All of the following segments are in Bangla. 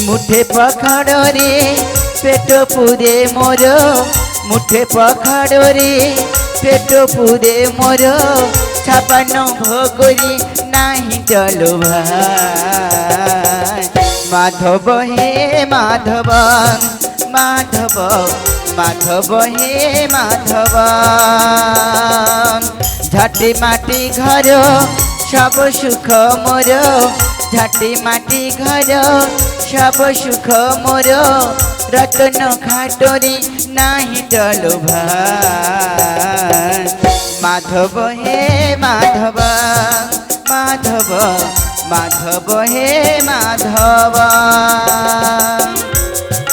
মুঠে পখাড়রে পেট পুরে মোর মুঠে পখাড়রে পেট পুরে মোর ছাপান্ন ভোগরি নাহি চলো ভাই মাধব হে মাধব মাধব মাধব হে মাধব ঝাটি মাটি ঘর সব সুখ মোর ঝাটি মাটি ঘর সব সুখ মোর রতন খাটরি নাহি চলো ভাই মাধব হে মাধব মাধব মাধব হে মাধব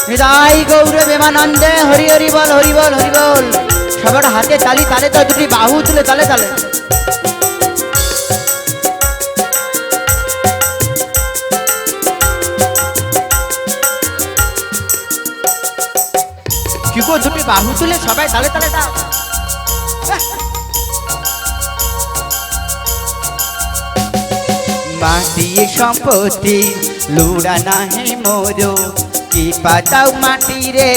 হৃদয় গৌর প্রেমানন্দে হরি হরি বল হরি বল হরি বল সবার হাতে তালি তালে তো দুটি বাহু তুলে তালে তালে কি গো দুটি বাহু তুলে সবাই তালে তালে দাও মাটির সম্পত্তি লুড়া নাহি মোর কি পাতাও মাটি রে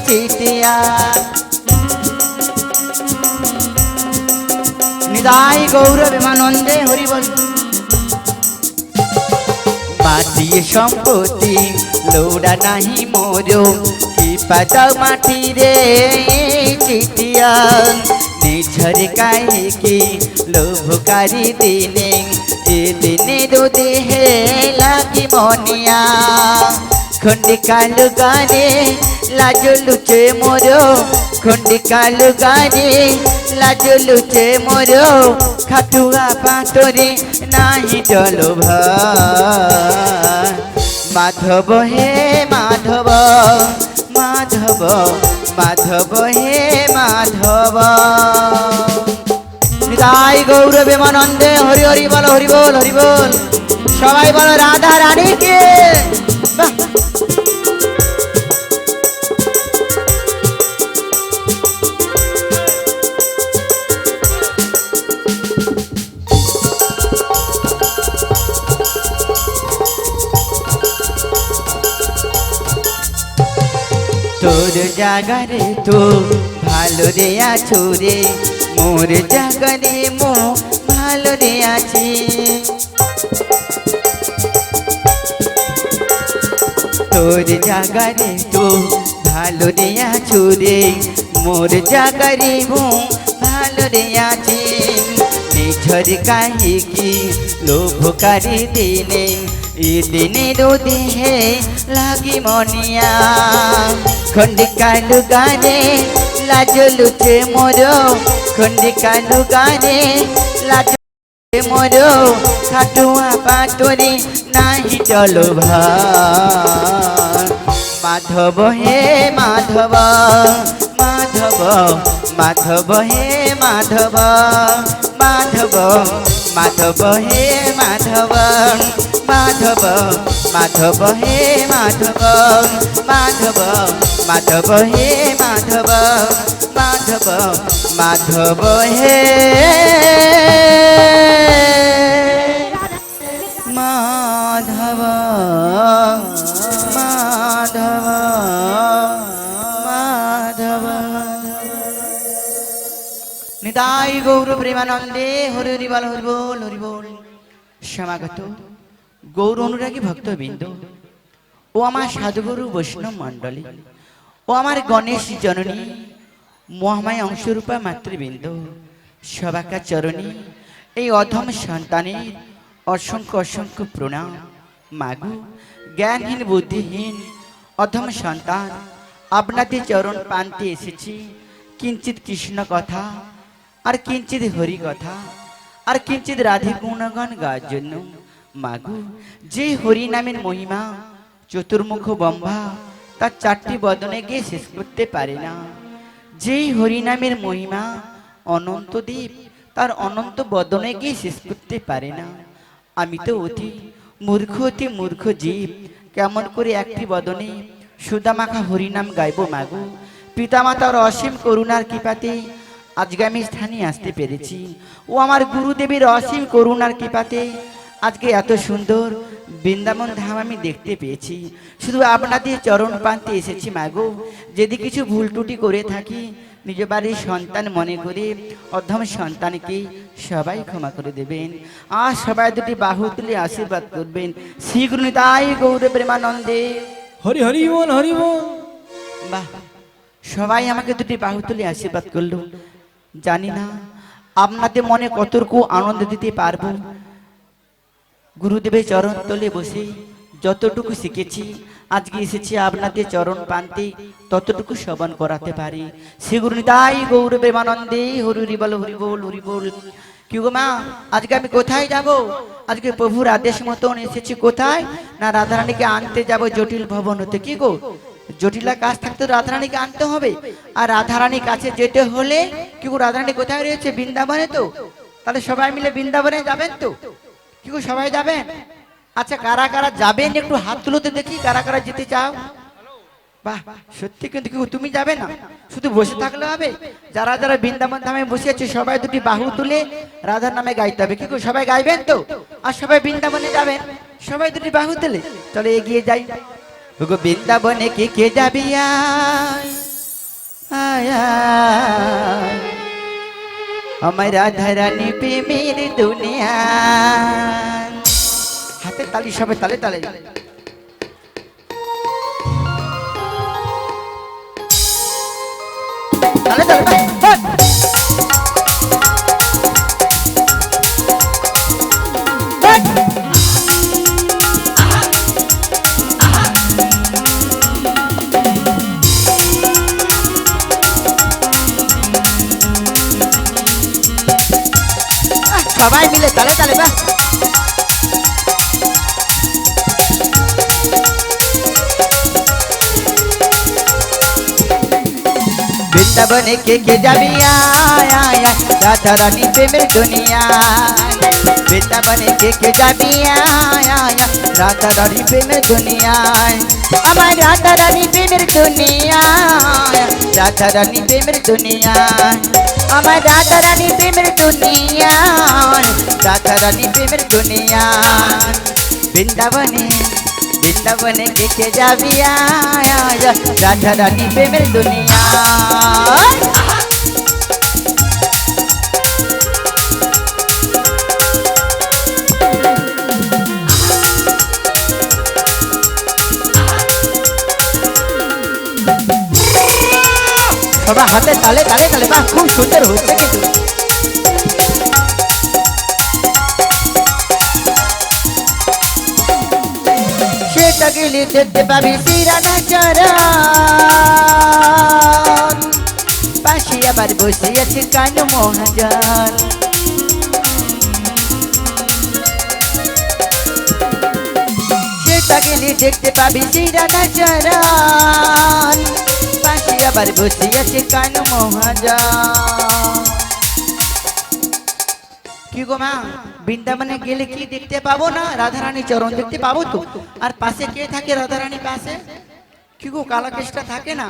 চিটিয়া নিদাই গৌর প্রেমানন্দে হরি বল মাটির সম্পত্তি লুড়া নাহি মোর কি পাতাও মাটি রে চিটিয়া নিঝর কাহে কি লোভকারী দিনে এ দিনে দুদে হে লাগি মনিয়া খন্ডি কালু গানে লাজ লুচে মোর খন্ডি কালু গানে লাজ লুচে মোর খাটুয়া পাতরে নাহি চলো ভাই মাধব হে মাধব মাধব মাধব হে মাধব হৃদয় গৌর প্রেমানন্দে হরি হরি বল হরি বল হরি বল সবাই বলো রাধা রানী কে তোর জাগারে তো ভালো রে আছো রে মোর জাগারে মো ভালো রে আছি তোর জাগারে তো ভালো রে আছো রে মোর জাগারে মো ভালো রে আছি নিঝর কাহে কি লোভকারী দিনে এ দিনে রোদে হে লাগি মনিয়া খন্ডি কালু গানে লাজ লুচে মোর খন্ডি কালু গানে লাজ মোর খাটুয়া পাতরি নাহি চলো ভাই মাধব হে মাধব মাধব মাধব হে মাধব মাধব মাধব হে মাধব মাধব মাধব হে মাধব মাধব মাধব হে মাধব মাধব মাধব হে মাধব মাধব মাধব নিতাই গৌর প্রেমানন্দে হরি হরি বল হরি বল হরি বল সমাগত গৌর অনুরাগী ভক্তবৃন্দ ও আমার সাধুগুরু বৈষ্ণব মণ্ডলী ও আমার গণেশ জননী মহামায়া অংশরূপা মাতৃবৃন্দ সবাকা চরণী এই অধম সন্তানের অসংখ্য অসংখ্য প্রণাম মাগু জ্ঞানহীন বুদ্ধিহীন অধম সন্তান আপনাদের চরণ প্রান্তে এসেছি কিঞ্চিত কৃষ্ণ কথা আর কিঞ্চিত হরি কথা আর কিঞ্চিত রাধে গুণগান গাওয়ার জন্য মাগু যে হরি নামের মহিমা চতুর্মুখ ব্রহ্মা তার চারটি বদনে গিয়ে শেষ করতে পারে না যেই হরি নামের মহিমা অনন্ত দ্বীপ তার অনন্ত বদনে গিয়ে শেষ করতে পারে না আমি তো অতি মূর্খ জীব কেমন করে একটি বদনে সুদামাখা হরিনাম গাইব মাগো পিতামাতার অসীম করুণার কৃপাতে আজকে আমি স্থানে আসতে পেরেছি ও আমার গুরুদেবের অসীম করুণার কৃপাতে আজকে এত সুন্দর বৃন্দাবন ধাম আমি দেখতে পেয়েছি। শুধু আপনাদের চরণ প্রান্তে এসেছি মাগো। যদি কিছু ভুল ত্রুটি করে থাকি নিজ বাড়ির সন্তান মনে করে অধম সন্তানকে সবাই ক্ষমা করে দেবেন। আর সবাই দুটি বাহু তুলে আশীর্বাদ করবেন। শ্রীগুরু নিতাই গৌর প্রেমানন্দে। হরি হরি বল, হরি বল। বাহ, সবাই আমাকে দুটি বাহু তুলে আশীর্বাদ করলো। জানি না আপনাদের মনে কতটুকু আনন্দ দিতে পারবো। গুরুদেবের চরণ তলে বসে যতটুকু শিখেছি আজকে এসেছি আপনাদের চরণ প্রান্তে ততটুকু শ্রবণ করাতে পারি। শ্রী গুরু নিতাই গৌর প্রেমানন্দে। হরি বল, হরি বল, হরি বল। কি গো মা, আজকে আমি কোথায় যাব? আজকে প্রভুর আদেশ মতন এসেছি। কোথায় না রাধারানীকে আনতে যাব জটিল ভবন হতে। কি গো, জটিলা কাজ থাকতে রাধারানীকে আনতে হবে। আর রাধারানীর কাছে যেতে হলে কি গো, রাধারানী কোথায় রয়েছে? বৃন্দাবনে তো। তাহলে সবাই মিলে বৃন্দাবনে যাবেন তো? কি গো, সবাই যাবেন? আচ্ছা, কারা কারা যাবেন একটু হাত তুলোতে দেখি। কারা কারা যেতে চাও? বাহ, সত্যি কিন্তু কি গো, তুমি যাবে না? শুধু বসে থাকলে হবে? যারা যারা বৃন্দাবন ধামে বসে আছে সবাই দুটি বাহু তুলে রাধার নামে গাইতে হবে। কি গো, সবাই গাইবেন তো? আর সবাই বৃন্দাবনে যাবেন সবাই দুটি বাহু তুলে। চলো এগিয়ে যাই। গো বৃন্দাবনে কে কে যাবি? আয় আয় আয়, আমার রাধা রানী প্রেমের দুনিয়া। হাতে তালি, সবাই তালে তালে। তালে তালে, বাহ, বাহ, বাহ। সবাই মিলে তালে তালে, বাহ। বৃন্দাবনে কে কে যাবি? আয় আয় আয়, রাধা রানী প্রেমের দুনিয়া। বৃন্দাবনে কে কে যাবি? আয় আয় আয়, রাধা রানী প্রেমের দুনিয়ায়। আমার রাধা রানী প্রেমের দুনিয়ায়, রাধা রানী প্রেমের দুনিয়ায়। আমার রাধা রানী প্রেমের দুনিয়ায়, রাধা রানী প্রেমের দুনিয়ায়। বৃন্দাবনে বৃন্দাবনে কে কে যাবি? আয় আয় আয়, রাধা রানী প্রেমের দুনিয়ায়। সবাই হাতে তালে তালে তালে, বাহ, খুব সুন্দর হচ্ছে কিন্তু। সেটা গেলে দেখতে পাবি শ্রীরাধা চরণ, পাশে আবার বসে আছে কানু মহাজন। সেটা গেলে দেখতে পাবি শ্রীরাধা চরণ, পাশে আবার বসে আছে কানু মহাজন। কি গো মা, বৃন্দাবনে গেলে কি দেখতে পাবো না? রাধারানী চরণ দেখতে পাবো তো। আর পাশে কে থাকে রাধারানী পাশে? কি গো, কালাকেশটা থাকে না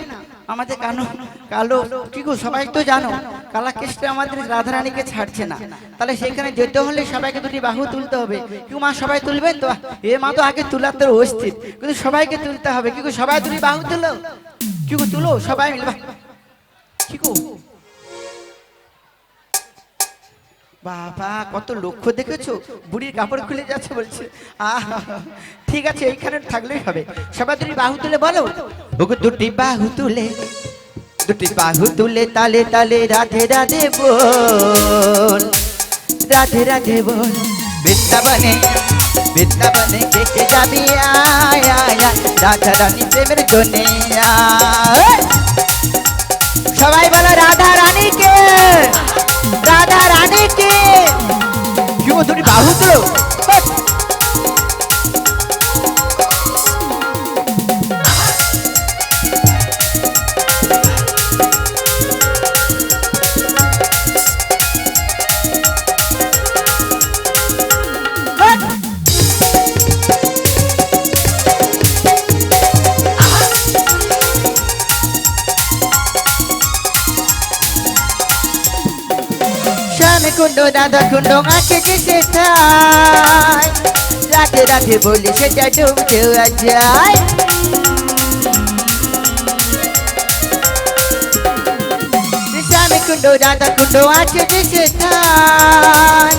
আমাদের? কানো কালো, কি গো, সবাই তো জানো কালাকেশটা আমাদের রাধারানীকে ছাড়ছে না। তাহলে সেখানে যেতে হলে সবাইকে দুটি বাহু তুলতে হবে। কি মা, সবাই তুলবেন তো? এ মা তো আগে তোলার তোর অস্থির, কিন্তু সবাইকে তুলতে হবে। কি গো, সবাই দুটি বাহু তুলো। কি গো, তুলো সবাই মিলে। কি গো, বাবা, কত লক্ষ্য দেখেছো? বুড়ির কাপড় খুলে যাচ্ছে বলছে। ঠিক আছে, এইখানে থাকলেই হবে। সবাই দুটি বাহু তুলে বলো। দুটি বাহু তুলে, দুটি বাহু তুলে তালে তালে রাধে রাধে বল, রাধে রাধে বল। বৃন্দাবনে বৃন্দাবনে কে কে যাবি? আয় আয় আয়, রাধা রানী প্রেমের দুনিয়া। সবাই বলো রাধা রানীকে, রাধা রানীকে। কি গো, দুটি বাহু তুলো। কুণ্ড রাধা কুণ্ড আছে যে সেটাই রাতে রাতে বলি সেটা ডুব দেওয়া যায় শ্যামে কুণ্ড রাধা কুণ্ড আছে যে সেটাই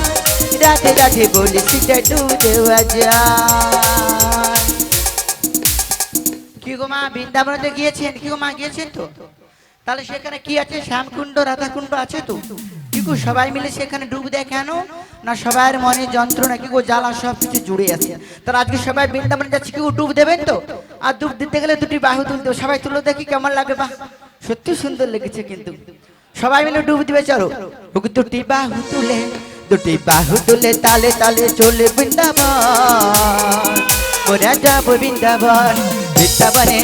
রাতে রাতে বলি সেটা ডুব দেওয়া যায়। কি গো মা বৃন্দাবনে গিয়েছেন? কি গো মা গিয়েছেন তো? তাহলে সেখানে কি আছে? শ্যামকুণ্ড রাধাকুণ্ড আছে তো? কি গো সবাই মিলে সেখানে ডুব দেয় কেন? না সবার মনে যন্ত্রণা কি গো জ্বালা সব কিছু জুড়ে আছে। তাহলে আজকে সবাই বৃন্দাবনে যাচ্ছে, কি গো ডুব দেবেন তো? আর ডুব দিতে গেলে দুটি বাহু তুলতে হবে। সবাই তুলো দেখি কেমন লাগে। বাহ, সত্যি সুন্দর লেগেছে কিন্তু। সবাই মিলে ডুব দিবে, চলো। দুটি বাহু তুলে, দুটি বাহু তুলে তালে তালে চলে বৃন্দাবন। ওরা যাবো বৃন্দাবন, বৃন্দাবনে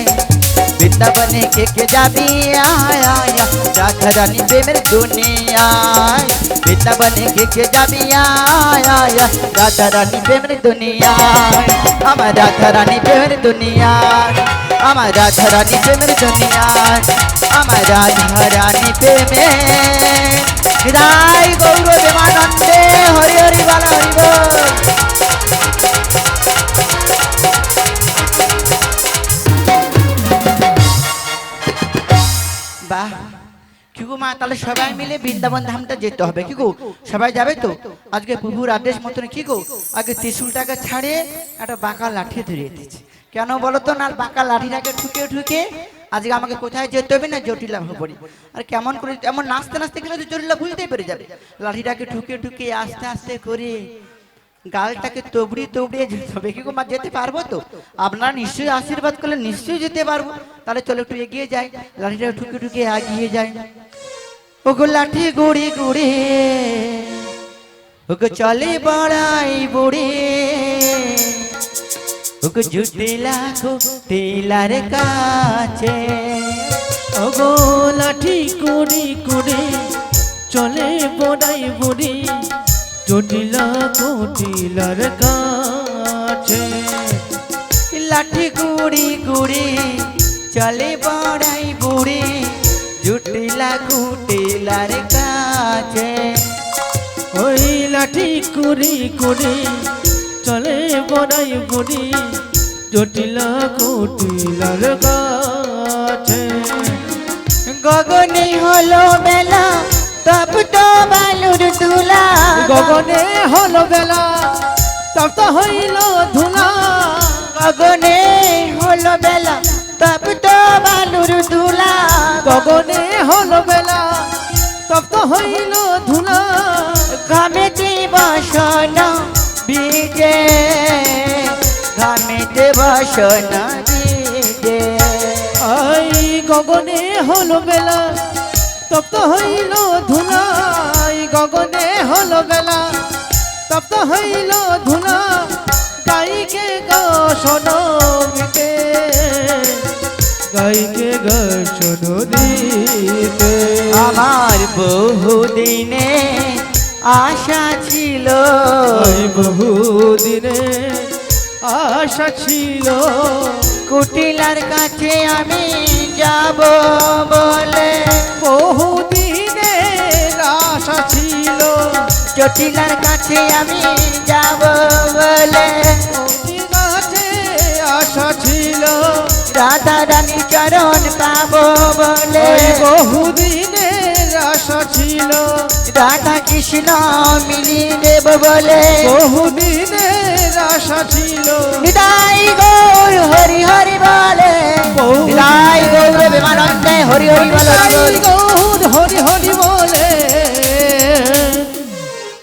বৃন্দাবনে কে যাবি আয় আয় রাধা রানী প্রেমের দুনিয়ায়। বৃন্দাবনে কে যাবি আয় আয় রাধা রানী প্রেমের দুনিয়ায়। আমার রাধা রানী প্রেমের দুনিয়ায়, আমার রাধা রানী প্রেমের দুনিয়ায়, আমার রাধা রানী প্রেমে রায় গৌর প্রেমানন্দে হরি হরি বল হরি বল। বাহ, কি গো মা তাহলে সবাই মিলে বৃন্দাবন ধামটা যেতে হবে। কি গো সবাই যাবে তো? আজকে প্রভুর আদেশ মতন কি গো আগে ত্রিশূলটাকে ছাড়ে একটা বাঁকা লাঠি ধরিয়ে দিচ্ছে। কেন বলো তো? না বাঁকা লাঠিটাকে ঠুকে ঠুকে আজকে আমাকে কোথায় যেতে হবে? না জটিলা ভবনে। আর কেমন করে এমন নাচতে নাচতে গেলে তো জটিলা বুঝতেই পেরে যাবে। লাঠিটাকে ঠুকে ঠুকে আস্তে আস্তে করে গালটাকে তবড়িয়ে তবড়িয়ে যেতে হবে। কি গো মা যেতে পারবো তো? আপনারা নিশ্চয়ই আশীর্বাদ করলে নিশ্চয়ই যেতে পারবো। তাহলে চলো একটু এগিয়ে যাই, লাঠিটা ঠুকে ঠুকে এগিয়ে যাই। ওগো লাঠি গুড়ি গুড়ি ওগো চলে বড়াই বুড়ি ওগো জুটি লাখো টিলার কাছে। ওগো লাঠি কুড়ি কুড়ি চলে বড়াই বুড়ি জটিলা কুটিলার কাছে। লাঠি গুড়ি গুড়ি চলে বড়াই বুড়ি জুটিলা কুটিলার কাছে। ওই লাঠি কুড়ি কুড়ি চলে বড়াই বুড়ি জটিলা কুটিলার কাছে। গগনে হলো বেলা তপ্ত বালুর ধুলা। গগনে হলো বেলা তপ্ত হইল ধুলা। গগনে হলো বেলা তপ্ত বালুর ধুলা। গগনে হলো বেলা তপ্ত হইল ধুলা। ঘামেতে বসন বিজে, ঘামেতে বসন বিজে। আই গগনে হলো বেলা তপ্ত হইল ধুলা। গগনে হলো বেলা তপ্ত হইল ধুলা। গাইকে গসন মিতে, গাইকে গসন দিতে। আমার বহুদিনে আশা ছিল, ওই বহুদিনে আশা ছিল কুটিলার কাছে আমি যাব বলে। বহুদিনের আশা ছিল জটিলার কাছে আমি যাব বলে। কাছে আশা ছিল রাধা রানী চরণ পাবো বলে। ওই বহুদিনের আশা ছিল রাধা কৃষ্ণ মিলিয়ে দেব বলে। বহুদিনের আশা ছিল নিতাই গৌর হরি হরি বলে। নিতাই গৌর প্রেমানন্দে হরি হরি বলে। গৌর হরি হরি বলে।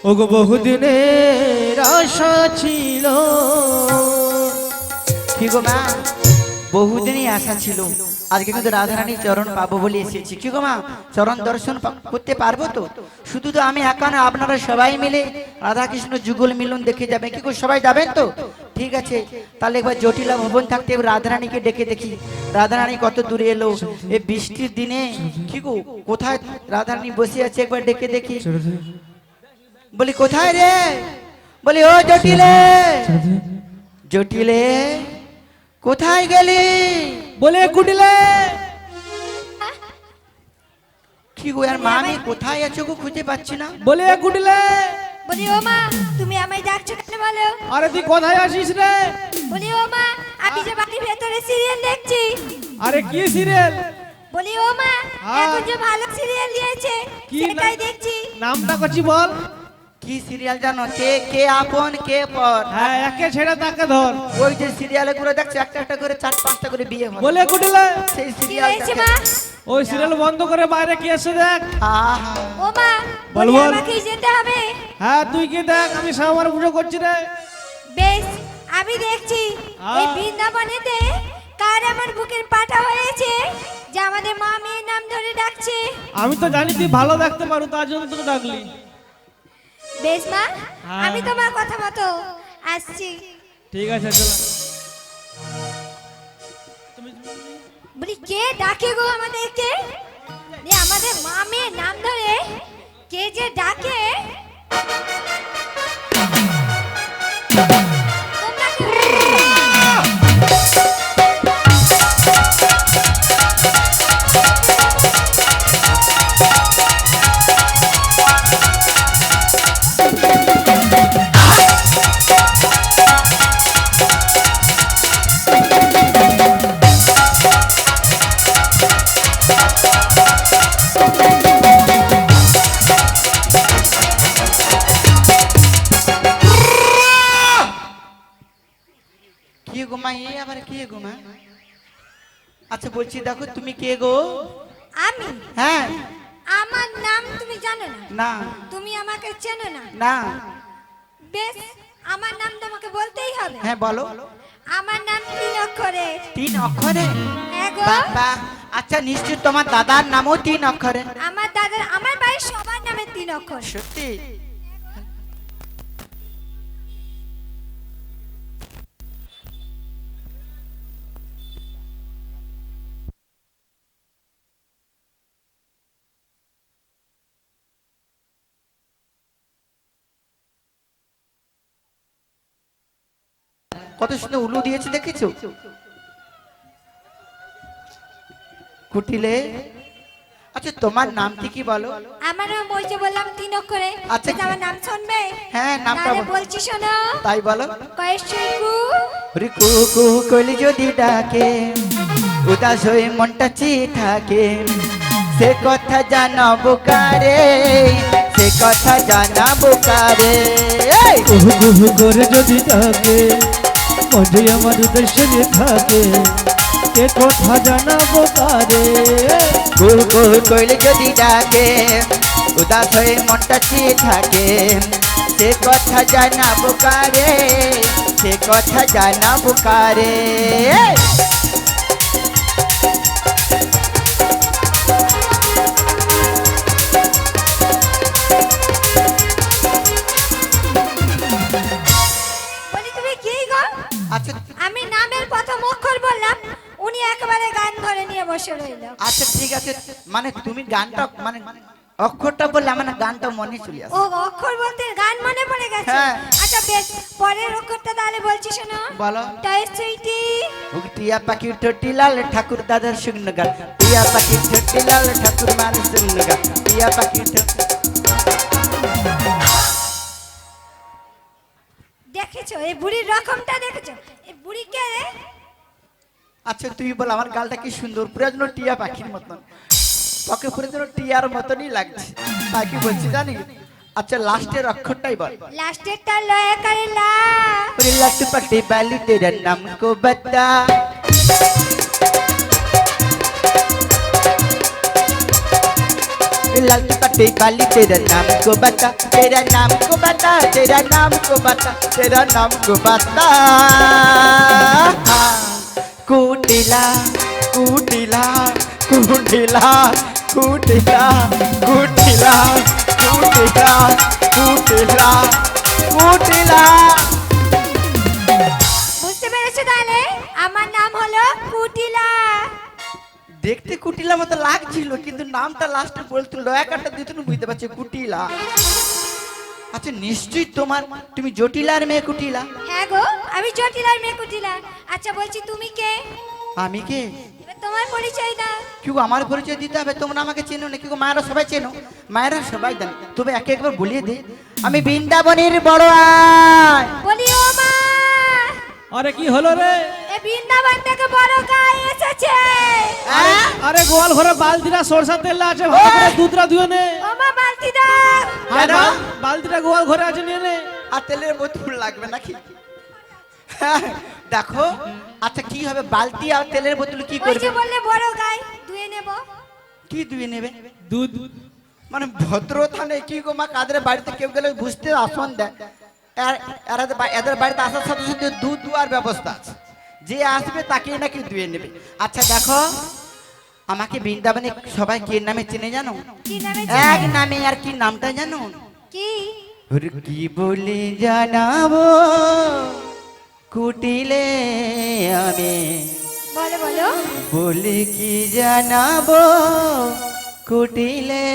ওগো বহুদিনের আশা ছিল। কি গো মা বহুদিনই আশা ছিল, আজকে কিন্তু রাধারানীর চরণ পাবো বলে এসেছি। কি গো মা চরণ দর্শন করতে পারবো তো? শুধু তো আমি একা না, আপনারা সবাই মিলে রাধা কৃষ্ণ যুগল মিলন দেখে যাবেন। কি গো সবাই যাবেন তো? ঠিক আছে, তাহলে একবার জটিলা ভবন থাকতে এবার রাধারানীকে ডেকে দেখি রাধারানী কত দূরে এলো এই বৃষ্টির দিনে। কি গো কোথায় রাধারানী বসে আছে একবার ডেকে দেখি। বলি কোথায় রে? বলি ও জটিলে, জটিলে কোথায় গেলি? বলে কুটিলে। কি গো আর মা আমি কোথায় আছো গো খুঁজে পাচ্ছি না। বলে কুটিলে বলি ও মা তুমি আমায় ডাকছো কেন বলো? আরে তুই কোথায় আসিস রে? বলি ও মা আমি যে বাড়ির ভেতরে সিরিয়াল দেখছি। আরে কি সিরিয়াল? বলি ও মা হ্যাঁ। এখন যে ভালো সিরিয়াল দিয়েছে কি সেটাই দেখছি। নামটা করছি বল। কি সিরিয়াল জানো? কে কে আপন কে পর। হ্যাঁ একে ছেড়ে তাকে ধর। ওই যে সিরিয়ালে গুলো দেখছো একটা একটা করে 4-5টা করে বিয়ে হয়। বলে কুটিলে সেই কি সিরিয়াল হয়েছে মা? ওই সিরিয়াল বন্ধ করে বাইরে কি এসে দেখ। ও মা বল, বলি বল। আমাকে যেতে হবে। হ্যাঁ তুই কি দেখ, আমি সামার পুজো করছি রে। বেশ আমি দেখছি হ্যাঁ। এই বৃন্দাবনেতে কার আমার বুকের পাটা হয়েছে যে আমাদের মা মেয়ের নাম ধরে ডাকছে। আমি তো জানি তুই ভালো দেখতে পারো, তার জন্য তোকে ডাকলি। বেশ মা হ্যাঁ। আমি তোমার কথা মতো আসছি। ঠিক আছে চল। বলি কে ডাকে গো আমাদেরকে? আমাদের মা মেয়ের নাম ধরে কে যে ডাকে? তোমরা কে? কি গো মা এই আবার কি গো মা? আচ্ছা বলছি দেখো তুমি কে গো? আমি হ্যাঁ আমার নাম তুমি জানো না? না তুমি আমাকে চেনো না? না। বেশ আমার নাম তোমাকে বলতেই হবে। হ্যাঁ বলো। আমার নাম 3 অক্ষরের। 3 অক্ষরে? হ্যাঁ গো। বাবা আচ্ছা নিশ্চয় তোমার দাদার নামও 3 অক্ষরে। আমার দাদার আমার বাড়ির সবার নামে 3 অক্ষর। সত্যি? কত সুন্দর উলু দিয়েছে দেখেছো? কুটিলে আচ্ছা তোমার নামটি কি বলো? আমার নাম ওই যে বললাম 3 অক্ষরে। আচ্ছা, কিন্তু আমার নাম শুনবে? হ্যাঁ নামটা তাহলে বলো। বলছি শোনো। তাই বলো। কয়েশকু রিকু কু কলি যদি ডাকে উদাস হয়ে মনটা চেয়ে থাকে সে কথা জানাবো কারে, সে কথা জানাবো কারে। এই! কুহু কুহু করে যদি ডাকে মনে আমার উদ্দেশ্যে থাকে, কে কথা জানাবো কারে। কুহু কুহু কইলে যদি ডাকে উদাস হয়ে মনটা চেয়ে থাকে সে কথা জানাবো কারে, সে কথা জানাবো কারে। এই! বলি তুমি কি গো? আচ্ছা আমি নামের প্রথম অক্ষর বললাম উনি একেবারে গান ধরে নিয়ে বসে রইল। আচ্ছা ঠিক আছে মানে তুমি গানটা মানে অক্ষরটা বললে আমার না গানটা মনে চলে আসে। ও অক্ষর বলতে গান মনে পড়ে গেছে। হ্যাঁ। আচ্ছা বেশ পরের অক্ষরটা তাহলে বলছি শোনো। বলো। টয় সুইটি টিয়া পাখির ঠোঁটি লাল ঠাকুর দাদার শুকনো গান, টিয়া পাখির ঠোঁটি লাল ঠাকুর মার শুকনো গান, টিয়া পাখির দেখেছো এই বুড়ির রকমটা দেখেছো? এই বুড়িকে আচ্ছা তুই বল আমার গালটা কি সুন্দর, পুরো যেন টিয়া পাখির মতন, তোকে পুরো যেন টিয়ার মতনই লাগছে, তাই কি বলছি জানি। আচ্ছা লাস্টের অক্ষরটাই বল। লাস্টেরটা লয় করে লা। ওরে লাট্টু পাট্টি বালি তেরা নাম কো বতা, लालची पट्टी काली तेरा नाम को बता, तेरा नाम को बता, तेरा नाम को बता, तेरा नाम को बता। कुटिला कुटिला कुटिला कुटिला कुटिला कुटिला कुटिला कुटिला। বুঝতে পেরেছো তাহলে আমার নাম হলো কুটিলা। দেখতে কুটিলা মতো লাগছিল কিন্তু নামটা লাস্টে বলতে লয়া কাটা দিত না, বুঝতে পারছি কুটিলা। আচ্ছা নিশ্চয়ই তোমার তুমি জটিলার মেয়ে কুটিলা। হ্যাঁ গো আমি জটিলার মেয়ে কুটিলা। আচ্ছা বলছি তুমি কে? আমি কে? এবার তোমার পরিচয় দাও। কি গো আমার পরিচয় দিতে হবে, তোমরা আমাকে চেনো না কি গো? মায়েরা সবাই চেনো, মায়েরা সবাই জানে, তবে একে একবার বলিয়ে দে, আমি বৃন্দাবনের বড় আয়। বলি ও মা, আরে কি হলো রে? এ বৃন্দাবন থেকে বড় গাই এসেছে। হ্যাঁ? আরে গোয়াল ঘরে বালতিটা সরষার তেল আছে, ভালো করে দুধটা ধুয়ে নে। ও মা বালতি দাও। আর কেন? বালতিটা গোয়াল ঘরে আছে, নিয়ে নে। আর তেলের বোতল লাগবে নাকি? হ্যাঁ, দেখো আচ্ছা কি হবে, বালতি আর তেলের বোতল কি ওই করবে? যে বললে বড় গাই ধুয়ে নেব। কি ধুয়ে নেবে? দুধ। মানে ভদ্রতা নেই কি গো মা? কাদের বাড়িতে কেউ গেলে বুঝতে আসন দেয়, এদের বাড়িতে আসার সাথে সাথে দুধ দুয়ার ব্যবস্থা আছে, যে আসবে তাকে নাকি ধুয়ে নেবে। আচ্ছা দেখো, আমাকে বৃন্দাবনে সবাই কি নামে চেনে জানো? কি নামে এক চেনে? নামে, আর কি নামটা জানো? কি? ওরে কি বলে জানাবো কুটিলে আমি, বলো বলো। বলে কি জানাবো কুটিলে,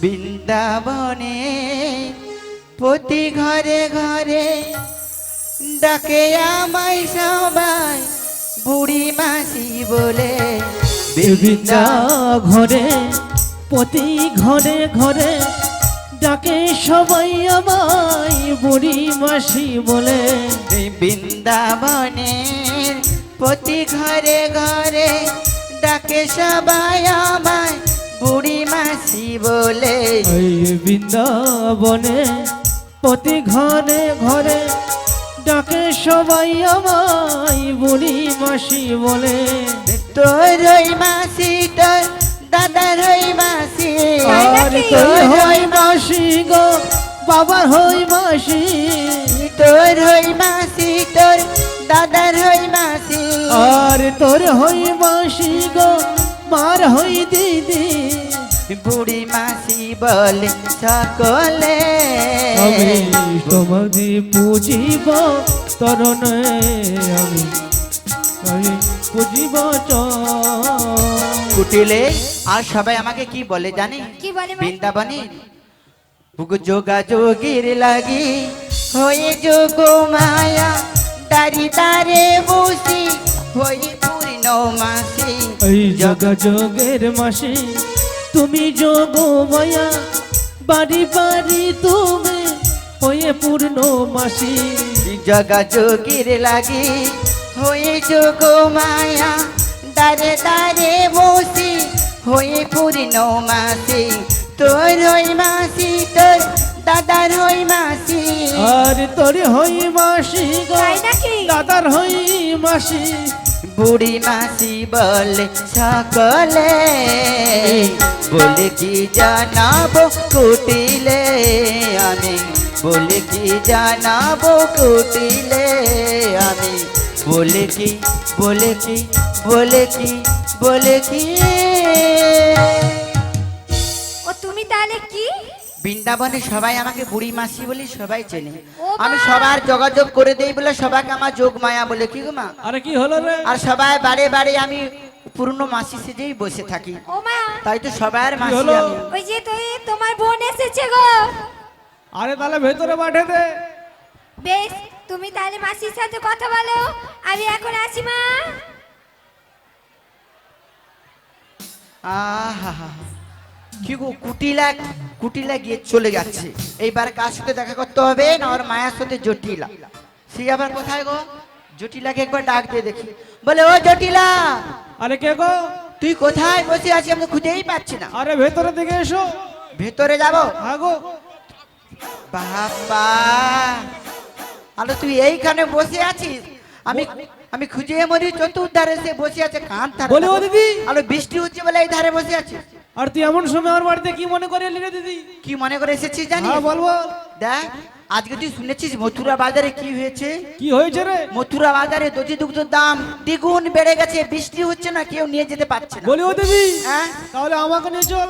বৃন্দাবনে প্রতি ঘরে ঘরে ডাকে আমায় সবাই বুড়ি মাসি বলে। বৃন্দা ঘরে প্রতি ঘরে ঘরে ডাকে সবাই আমায় বুড়ি মাসি বলে। এই বৃন্দাবনের প্রতি ঘরে ঘরে ডাকে সবাই আমায় বুড়ি মাসি বলে। এই বৃন্দাবনে প্রতি ঘরে ঘরে ডাকে সবাই আমায় বুড়ি মাসি বলে। তোর ওই মাসি, তোর দাদার ওই মাসি, আর তোর হই মাসি গো বাবার হই মাসি। তোর ওই মাসি, তোর দাদার ওই মাসি, আর তোর হই মাসি গো মার হই দিদি। বুড়ি মাসি বলে সকলে। আমি তোমাকে পুজিব তরণে, আমি পুজিব কুটিলে আর সবাই আমাকে কি বলে জানি? কি বলে মা? বৃন্দাবনে যোগাযোগের লাগি হয়ে যোগ মায়া, দাঁড়ি দাঁড়ে বসি হয়ে পূর্ণ মাসি। এই যোগাযোগের মাসি তুমি যোগ মায়া, বাড়ি বাড়ি তুমি হয়ে পূর্ণ মাসি। যোগাযোগের লাগি হয়ে যোগ মায়া, দাঁড়ে দাঁড়ে বসি হয়ে পূর্ণ মাসি। তোর হই মাসি, তোর দাদার হই মাসি, আর তোর হই মাসি গো তাই নাকি? দাদার হই মাসি। বুড়ি মাসি বলে সকলে। বলে কি জানাবো কুটিলে আমি, বলে কি জানাবো কুটিলে আমি, বলে কি বলে কি বলে কি বলে কি। ও তুমি তাহলে কি? বৃন্দাবনে সবাই আমাকে বুড়ি মাসি বলি সবাই চেনে। ও মা! আমি সবার যোগাযোগ করে দেই বলে সবাইকে আমার যোগ মায়া বলে। কি গো মা? আরে কি হলো রে? আর সবাই বাড়ি বাড়ি আমি পূর্ণ মাসি সেজেই বসে থাকি, ও মা, তাই তো সবার মাসি হলো? আমি। ওই যে তোমার বোন এসেছে গো। আরে তাহলে ভেতরে পাঠে দে। বেশ, তুমি তাহলে মাসির সাথে কথা বলো, আমি এখন আসি মা। আহা, কি গো কুটিলা, কুটিলা গিয়ে চলে যাচ্ছে। এইবার কার সাথে দেখা করতে হবে না ওর মায়ের সাথে জটিলা। সে আবার কোথায় গো? জটিলাকে একবার ডাক দিয়ে দেখি। বলে ও জটিলা, আরে কে গো? তুই কোথায় বসে আছিস? আমি তো খুঁজেই পাচ্ছি না। আরে ভেতরে দিকে এসো। ভেতরে যাবো? হ্যাঁ গো। বাবা, আলো তুই এইখানে বসে আছিস? আমি আমি খুঁজে মরি, চতুর্ধারে সে বসে আছে কান ধারে। বলে ও দিদি। আলো বৃষ্টি হচ্ছে বলে এই ধারে বসে আছিস। আর তুই এমন সময় আমার বাড়িতে কি মনে করে এলি রে দিদি? কি মনে করে এসেছিস জানিস? হ্যাঁ বলবো। দেখ, আজকে তুই শুনেছিস মথুরা বাজারে কি হয়েছে? কি হয়েছে রে? মথুরা বাজারে দধি দুগ্ধের দাম দ্বিগুণ বেড়ে গেছে। বৃষ্টি হচ্ছে না, কেউ নিয়ে যেতে পারছে না। বলি ও দিদি, হ্যাঁ, তাহলে আমাকে নিয়ে চল।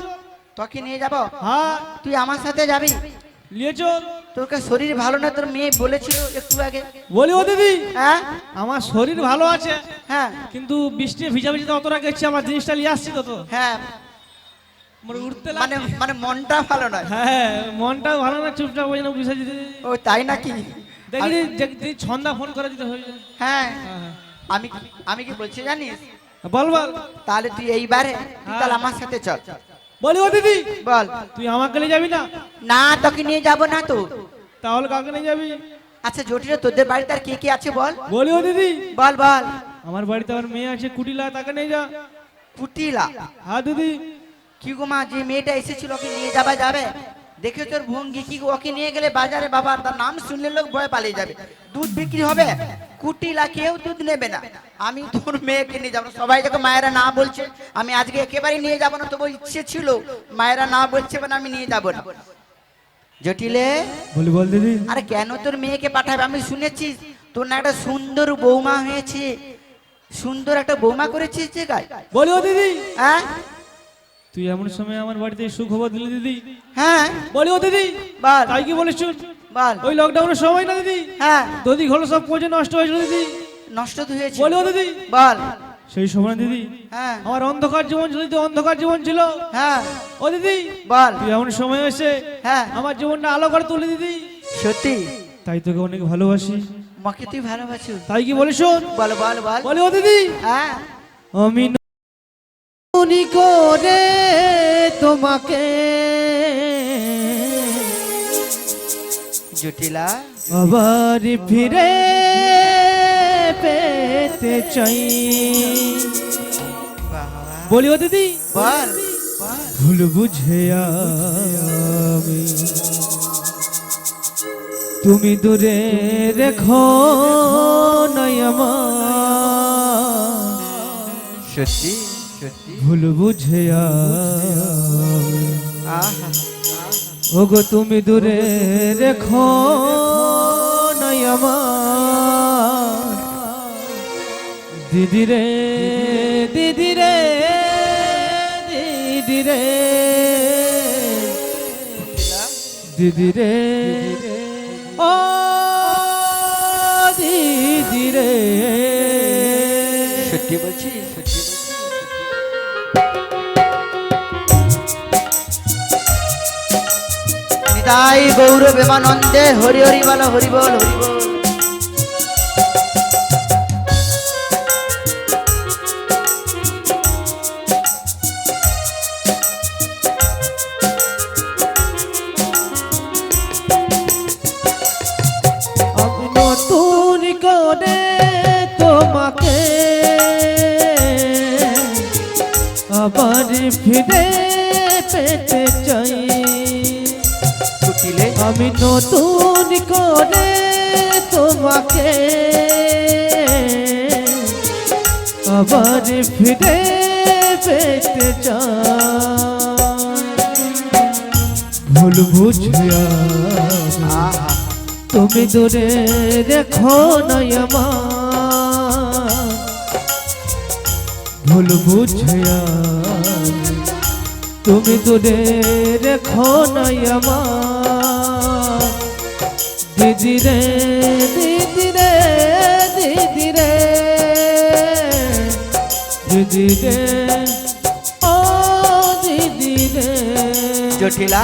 তোকে নিয়ে যাব? হ্যাঁ তুই আমার সাথে যাবি? নিয়ে চল। তোর শরীর ভালো না, তোর মেয়ে বলেছিল একটু আগে। বলি ও দিদি, হ্যাঁ আমার শরীর ভালো আছে, হ্যাঁ কিন্তু বৃষ্টি ভিজাভিজিতে অতটা গেছি, আমার জিনিসটা নিয়ে আসছি তো। হ্যাঁ, মানে উঠতে মানে মানে মনটা ভালো নয়। হ্যাঁ মনটা ভালো না, চুপচাপ ওই জন্য বুঝে দিতে। ও তাই নাকি? দেখি ছন্দা ফোন করে দিতে হয়ে যায়। হ্যাঁ, হ্যাঁ, হ্যাঁ। আমি আমি কি বলছি জানিস? বল বল। তাহলে তুই এইবারে তুই তাহলে আমার সাথে চল। বলি ও দিদি, বল। তুই আমাকে নিয়ে যাবি না? না তোকে নিয়ে যাব না তো। তাহলে কাকে নিয়ে যাবি? আচ্ছা জটিলা তোদের বাড়িতে আর কে কে আছে বল। বলি ও দিদি, বল বল। আমার বাড়িতে আমার মেয়ে আছে কুটিলা, তাকে নিয়ে যা। কুটিলা? হ্যাঁ দিদি। কি গো মা, যে মেয়েটা এসেছিল ওকে নিয়ে যাবা যাবে? দেখে তোর ভঙ্গি কি গো, ওকে নিয়ে গেলে বাজারে বাবা তার নাম শুনলে লোক ভয় পালিয়ে যাবে, দুধ বিক্রি হবে। কুটিলা কেউ দুধ নেবে না। আমি তোর মেয়েকে নিয়ে যাবো, সবাই যখন মায়েরা না বলছে আমি আজকে একেবারে নিয়ে যাবো না, তবু ইচ্ছে ছিল, মায়েরা না বলছে মানে আমি নিয়ে যাবো না। জটিলে বলি বল দিদি। আরে কেন তোর মেয়েকে পাঠাবে? আমি শুনেছি তোর না একটা সুন্দর বৌমা হয়েছে, সুন্দর একটা বৌমা করেছিস যে গায়ে। বলি ও দিদি, হ্যাঁ তুই এমন সময় আমার বাড়িতে সুখবর দিলি দিদি। হ্যাঁ বলি ও দিদি, বল তাই কি বলিস? বল। ওই লকডাউনের সময় না দিদি, হ্যাঁ দধি ঘর সব পচে নষ্ট হয়েছিল দিদি। নষ্ট তো হয়েছে। বলি ও দিদি, বল। সেই সময় দিদি হ্যাঁ আমার অন্ধকার জীবন ছিল দিদি, অন্ধকার জীবন ছিল। হ্যাঁ ও দিদি, বল। তুই এমন সময় এসে হ্যাঁ আমার জীবনটা আলো করে তুলে দিদি। সত্যি? তাই তোকে অনেক ভালোবাসি। মাকে তুই ভালোবাসো? তাই কি বলিস? শোন। বল বল বল। বলি ও দিদি, হ্যাঁ আমি ননি করে তোমাকে জটিলা আবার ফিরে পেতে চাই। বাবা। বলি ও দিদি, বল বল। ভুল বুঝে আমি তুমি দূরে রেখো নাই আমার, সত্যি সত্যি। ভুল বুঝে আহা ওগো তুমি দূরে রেখো নাই আমার, দিদি রে দিদি রে দিদি রে দিদি রে ও দিদি রে। সত্যি বলছি, সত্যি বলছি। নিতাই গৌর প্রেমানন্দে হরি হরি বল, হরি বল হরি বল। আমি নতুন করে তোমাকে আবার ফিরে পেতে চাই। কুটিলে আমি নতুন করে তোমাকে আবার ফিরে পেতে চাই। ভুল বুঝিয়া আহা তুমি দূরে রেখো নাই আমার, ভুল বুঝিয়া তুমি দূরে রেখো নাই আমার, দিদি রে দিদি রে দিদি রে দিদি রে ও দিদি রে। জটিলা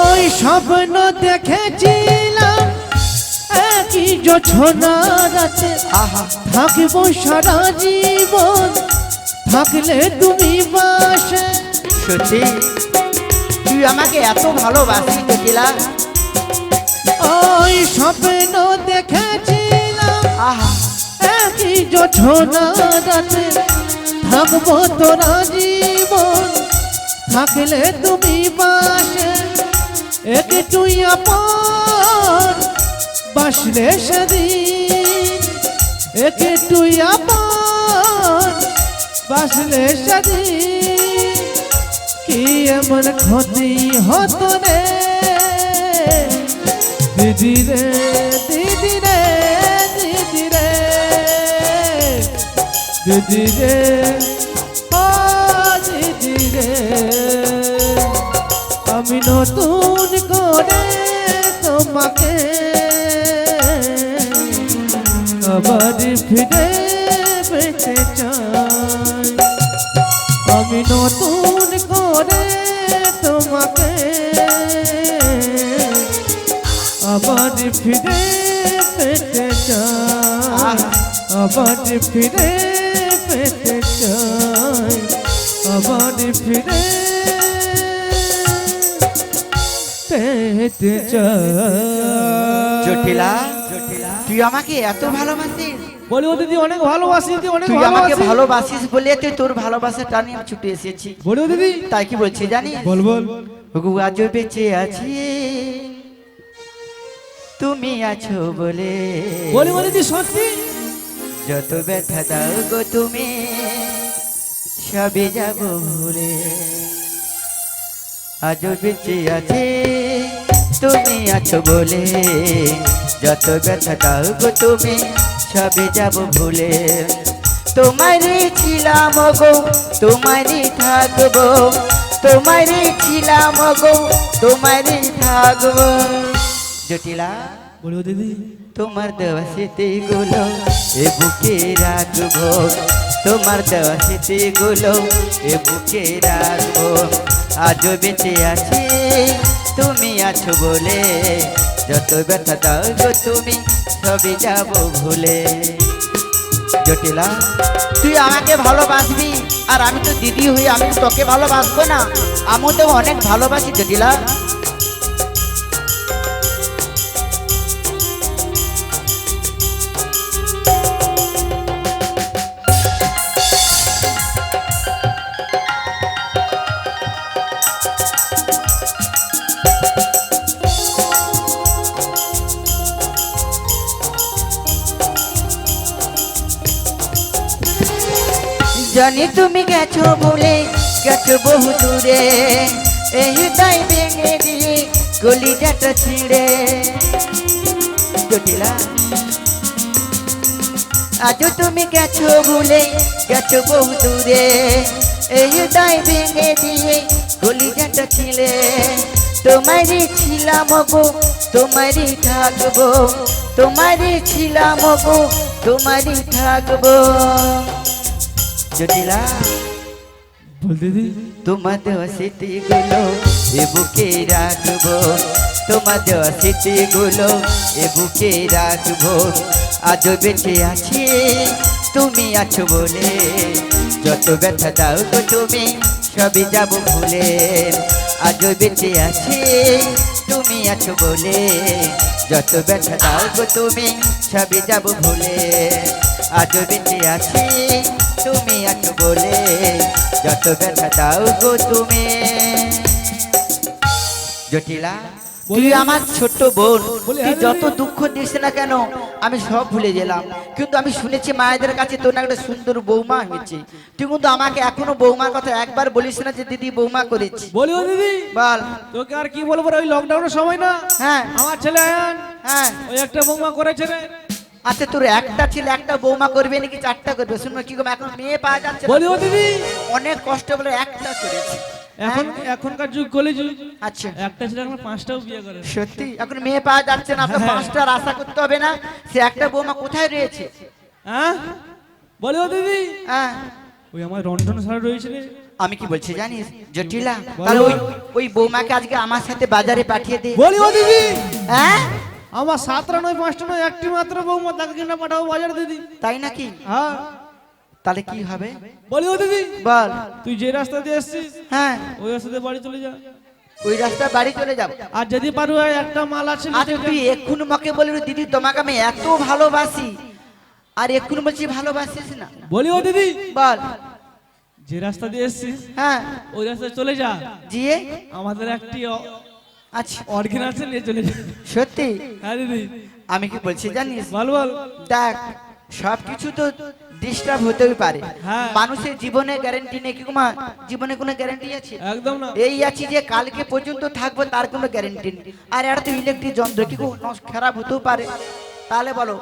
ওই স্বপ্ন দেখেছিলাম একই জোছনা রাতে, আহা থাকবো সারা জীবন থাকলে তুমি পাশে। সত্যি তুই আমাকে এত ভালোবাসি জটিলা? ওই স্বপ্ন দেখেছিলাম আহা একই জোছনা রাতে, থাকবো তোরা জীবন থাকলে তুমি পাশে। একটুই আপন বাসলে সেদিন একে তুই আপন বাসলে সাদি কি এমন ক্ষতি হতো রে দিদি রে দিদি রে দিদি রে দিদি রে ও দিদি রে আমি নতুন করে তোমাকে আবার ফিরে পেতে চাই আমি নতুন করে তোমাকে আবার ফিরে পেতে চাই আবার ফিরে পেতে চাই আবার ফিরে পেতে চাই জটিলা তুই আমাকে এত ভালোবাসিস? বলি ও দিদি অনেক ভালোবাসি দিদি অনেক তুই আমাকে ভালোবাসি ভালোবাসিস বলে তুই তোর ভালোবাসাটা নিয়ে আমি ছুটে এসেছি। বলি ও দিদি তাই কি বলছি জানিস? বল বল ওগো আজ বেঁচে আছি তুমি আছো বলে, বলি ও দিদি সত্যি যত ব্যথা দাও গো তুমি সবে যাব ভুলে। আজ বেঁচে আছি তুমি আছো বলে, যত ব্যথা দাও গো তুমি সবে যাব ভুলে। তোমারই ছিলাম গো তোমারই থাকবো, তোমারই ছিলাম গো তোমারই থাকবো। জটিলা বলি ও দিদি তোমার দেওয়া স্মৃতিগুলো এ বুকে রাখবো, তোমার দেওয়া স্মৃতিগুলো এ বুকে রাখবো। আজও বেঁচে আছি তুমি আছো বলে, যত ব্যথা দাও গো তুমি সবই যাব ভুলে। জটিলা তুই আমাকে ভালোবাসবি আর আমি তো দিদি হই, আমি তো তোকে ভালোবাসবো না? আমি তো অনেক ভালোবাসি জটিলা। জানি তুমি গেছো বলে গেছো বহু দূরে, এই তাই ভেঙে দিয়ে কলিজাটা ছিঁড়ে। জটিলা আজও তুমি গেছো ভুলে গেছো বহু দূরে, এই তাই ভেঙে দিয়ে কলিজাটা ছিঁড়ে। তোমারই ছিলাম গো তোমারই থাকবো, তোমারই ছিলাম গো তোমারই থাকবো। জটিলা বল দিদি তোমার দেওয়া স্মৃতিগুলো এ বুকে রাখবো, তোমার দেওয়া স্মৃতিগুলো এ বুকে রাখবো। আজও বেঁচে আছি তুমি আছো বলে, যত ব্যথা দাও গো তুমি সবই যাব ভুলে। আজও বেঁচে আছি তুমি আছো বলে, যত ব্যথা দাও গো তুমি সবই যাব ভুলে। আজও বেঁচে আছি তুমি আছো বলে, যত ব্যথা দাও গো তুমি। জটিলা তুই আমার ছোট্ট বোন, তুই যত দুঃখ দিস না কেন আমি সব ভুলে গেলাম। কিন্তু আমি শুনেছি মায়েদের কাছে তোর না একটা সুন্দর বৌমা হয়েছে, তুই কিন্তু আমাকে এখনো বৌমার কথা একবার বলিস না যে দিদি বৌমা করেছি। বলি ও দিদি বল। তোকে আর কি বলবো রে, ওই লকডাউনের সময় না হ্যাঁ আমার ছেলে আয়ান হ্যাঁ ওই একটা বৌমা করেছে রে। আচ্ছা তোর একটা ছেলে একটা বৌমা করবে নাকি চারটা করবে? শুনবো কি এখন মেয়ে পাওয়া যাচ্ছে না। বলি ও দিদি অনেক কষ্ট বলে একটা করেছে। এখন এখনকার যুগ কলি যুগ, আচ্ছা একটা ছেলে এখন 5টাও বিয়ে করে। সত্যি এখন মেয়ে পাওয়া যাচ্ছে না, আপনার হ্যাঁ। 5টার আশা করতে হবে না। সে একটা বৌমা কোথায় রয়েছে? হ্যাঁ বলি ও দিদি হ্যাঁ ওই আমার রন্ধন সারা রয়েছে রে। আমি কি বলছি জানিস জটিলা, তাহলে ওই বৌমাকে আজকে আমার সাথে বাজারে পাঠিয়ে দে। বলি ও দিদি হ্যাঁ আমার 7টা নয় 5টা নয় একটি মাত্র বৌমা, তাকে কিনা পাঠাবো বাজার দিদি। তাই নাকি? হ্যাঁ তাহলে কি হবে বলি ও দিদি বল। তুই যে রাস্তা দিয়ে এসছিস হ্যাঁ ওই রাস্তা দিয়ে বাড়ি চলে যা, ওই রাস্তা বাড়ি চলে যাব। আর যদি পারু একটা মাল আছে আর তুই এক্ষুনি মাকে বলবি দিদি তোমাকে আমি এত ভালোবাসি, আর এক্ষুনি বলছি ভালোবাসিস না। বলি ও দিদি বল। যে রাস্তা দিয়ে এসছিস হ্যাঁ ওই রাস্তায় চলে যা, জিয়ে আমাদের একটি আচ্ছা অর্গেন আছে নিয়ে চলে যা। সত্যি হ্যাঁ দিদি আমি কি বলছি জানিস? বল বল। দেখ সবকিছু তো ডিস্টার্ব হতেই পারে। হ্যাঁ। মানুষের জীবনে গ্যারান্টি নেই কি মা? জীবনে কোনো গ্যারান্টি আছে? একদম না। এই আছি যে কালকে পর্যন্ত থাকবো তার কোনো গ্যারান্টি নেই। আর এটা তো ইলেকট্রিক যন্ত্র, কি খারাপ হতেও পারে। তাহলে বলো,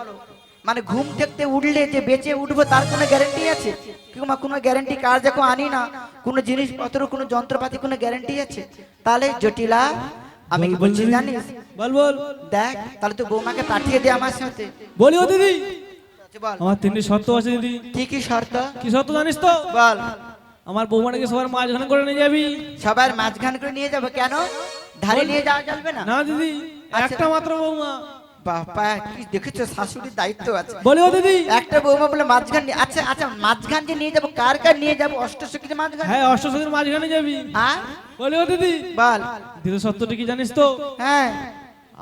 মানে ঘুম থেকে উঠলে যে বেঁচে উঠবো তার কোনো গ্যারান্টি আছে? কিংবা কোনো গ্যারান্টি কার যখন আনি না কোনো জিনিসপত্র কোনো যন্ত্রপাতি কোনো গ্যারান্টি আছে? তাহলে জটিলা আমি কি বলছি জানিস? বল বল। দেখ তাহলে তো বৌমাকে পাঠিয়ে দে আমার সাথে। বলিও দিদি, বল আমার তিনটি শর্ত আছে দিদি। কি কি শর্ত? কি শর্ত জানিস তো? বল। আমার বৌমাটাকে সবার মাঝখানে করে নিয়ে যাবি। সবার মাঝখান করে নিয়ে যাবো? কেন, ধারে নিয়ে যাওয়া চলবে না? না দিদি, আচ্ছা। একটা মাত্র বৌমা। বাবা কি দেখেছো, শাশুড়ির দায়িত্ব আছে। বলিও দিদি। একটা বৌমা বলে মাঝখান আচ্ছা আচ্ছা মাঝখান যে নিয়ে যাবো, কার কার নিয়ে যাবো? অষ্টসখীর মাঝখান? হ্যাঁ, অষ্টসখীর মাঝখানে যাবি। হ্যাঁ বলিও দিদি। বল। দ্বিতীয় সত্যটি কি জানিস তো? হ্যাঁ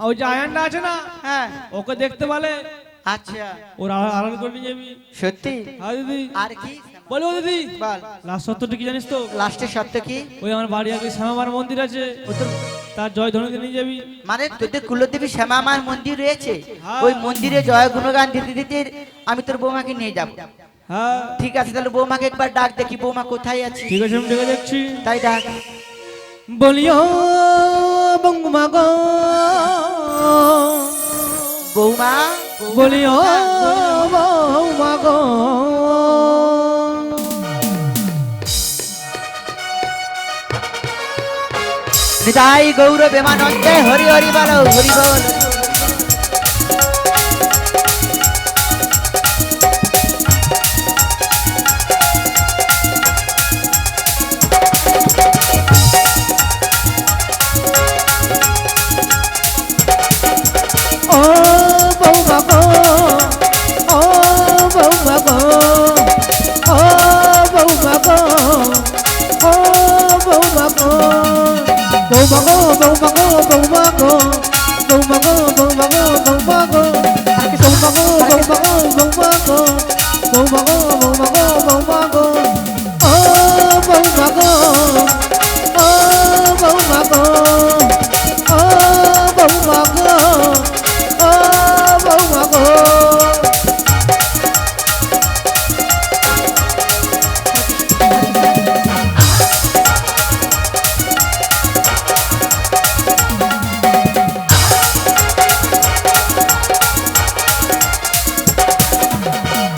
ওই যে আয়ানটা আছে না, হ্যাঁ ওকে দেখতে বলে, আচ্ছা ওর আড়াল করে নিয়ে যাবি। সত্যি? হ্যাঁ দিদি। আর কি? বলিও দিদি। বল। লাস্ট সত্যটি কি জানিস তো? লাস্টের সত্য কি? ওই আমার বাড়ি আগে শ্যামামার মন্দির আছে, ও তো তার জয় ধনুকে নিয়ে যাবি। মানে তোদের কুলদেবী শ্যামা মার মন্দির রয়েছে, হ্যাঁ। ওই মন্দিরে জয় গুণগান দিতে দিতে আমি তোর বৌমাকে নিয়ে যাব। হ্যাঁ ঠিক আছে, তাহলে বৌমাকে একবার ডাক দেখি বৌমা কোথায় আছে। ঠিক আছে, আমি ডেকে দেখছি। তাই ডাক। বলিও বঙ্গুমা গো, বৌমা বলিও বৌমা গো। নিতাই গৌর প্রেমানন্দে হরি হরি বল হরি বল। ও বৌমা গো, ও বৌমা গো, ও বৌমা গো, ও বৌমা গো। বৌমা গো, বৌমা গো, বৌমা গো, বৌমা গো, বৌমা গো, বৌমা গো, বৌমা গো, বৌমা গো, বৌমা গো, বৌমা গো, বৌমা গো, বৌমা গো। ও বৌমা গো, ও বৌমা গো, ও বৌমা গো, ও বৌমা গো।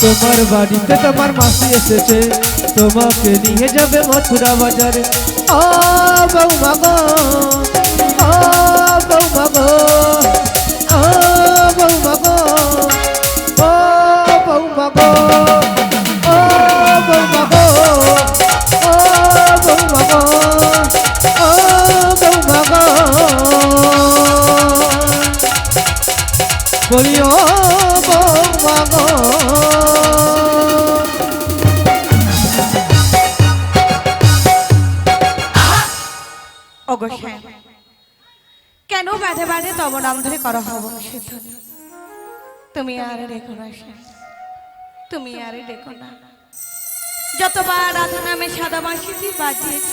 তোমার বাড়িতে তোমার মাসি এসেছে, তোমাকে নিয়ে যাবে মথুরা বাজারে। ও বৌমা গো, ও বৌমা গো, ও বৌমা গো, ও বৌমা গো, ও বৌমা গো, ও বৌমা গো, ও বৌমা গো। বলিও বৌমা গো। অবশ্যই কেন বাধে বাধে তব নাম ধরে করা হব সিদ্ধ? তুমি আর রেখো না সে, তুমি আর রেখো না। যতবার রাধা নামে সাদা বাঁশিটি বাজিয়েছ,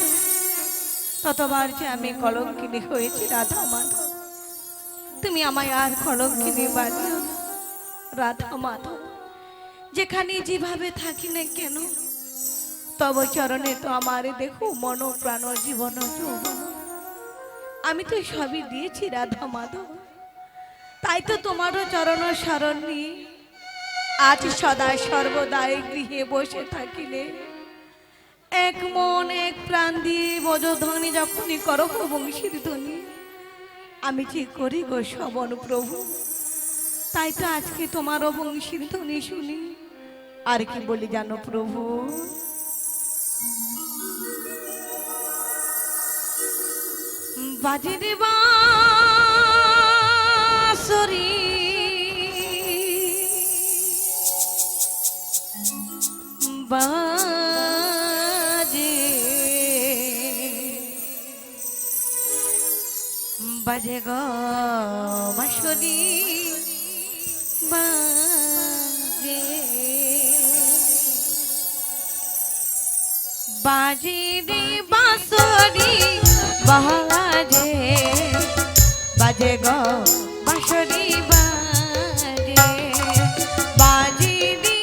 ততবার যে আমি কলঙ্কিনী হয়েছি রাধা মাধব। তুমি আমায় আর কলঙ্কিনী বানিও না রাধা মাধব। যেখানে যেভাবে থাকি না কেন, তব চরণে তো আমার দেখো মন প্রাণ জীবন যৌবন। আমি তো সবই দিয়েছি রাধা মাধব, তাই তো তোমারও চরণ শরণ নিয়ে আজ সদা সর্বদাই গৃহে বসে থাকিলে এক মন এক প্রাণ দিয়ে বজধ্বনি যখনই করো বংশীর ধ্বনি আমি যে করি গো শবন প্রভু। তাই তো আজকে তোমারও বংশীর ধ্বনি শুনি আর কি বলি জানো প্রভু? বাজে রে বাঁশরি বাজে বাজে গো বাঁশরি বাজে বাজে রে বাঁশরি বাজে বাজে গো বাঁশরি বাজে বাজে রে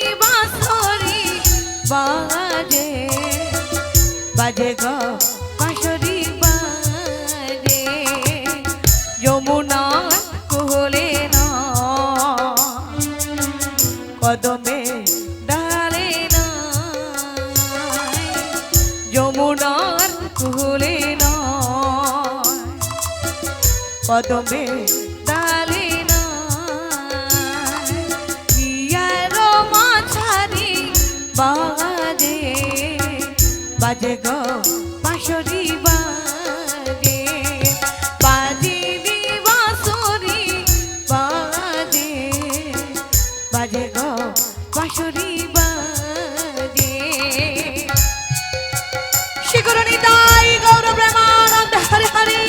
বাজে গো বাঁশরি বাজে যমুনার কোলে না কদমে ডালে না যমুনার কোলে না কদমে ডালে না ইয়ার মাঝারি বাজে বাজে গো বাঁশরি বাজে বাজে বাঁশরি বাজে বাজে গো বাঁশরি বাজে শিখরণী তাই গৌর প্রেমানন্দ হরে হরে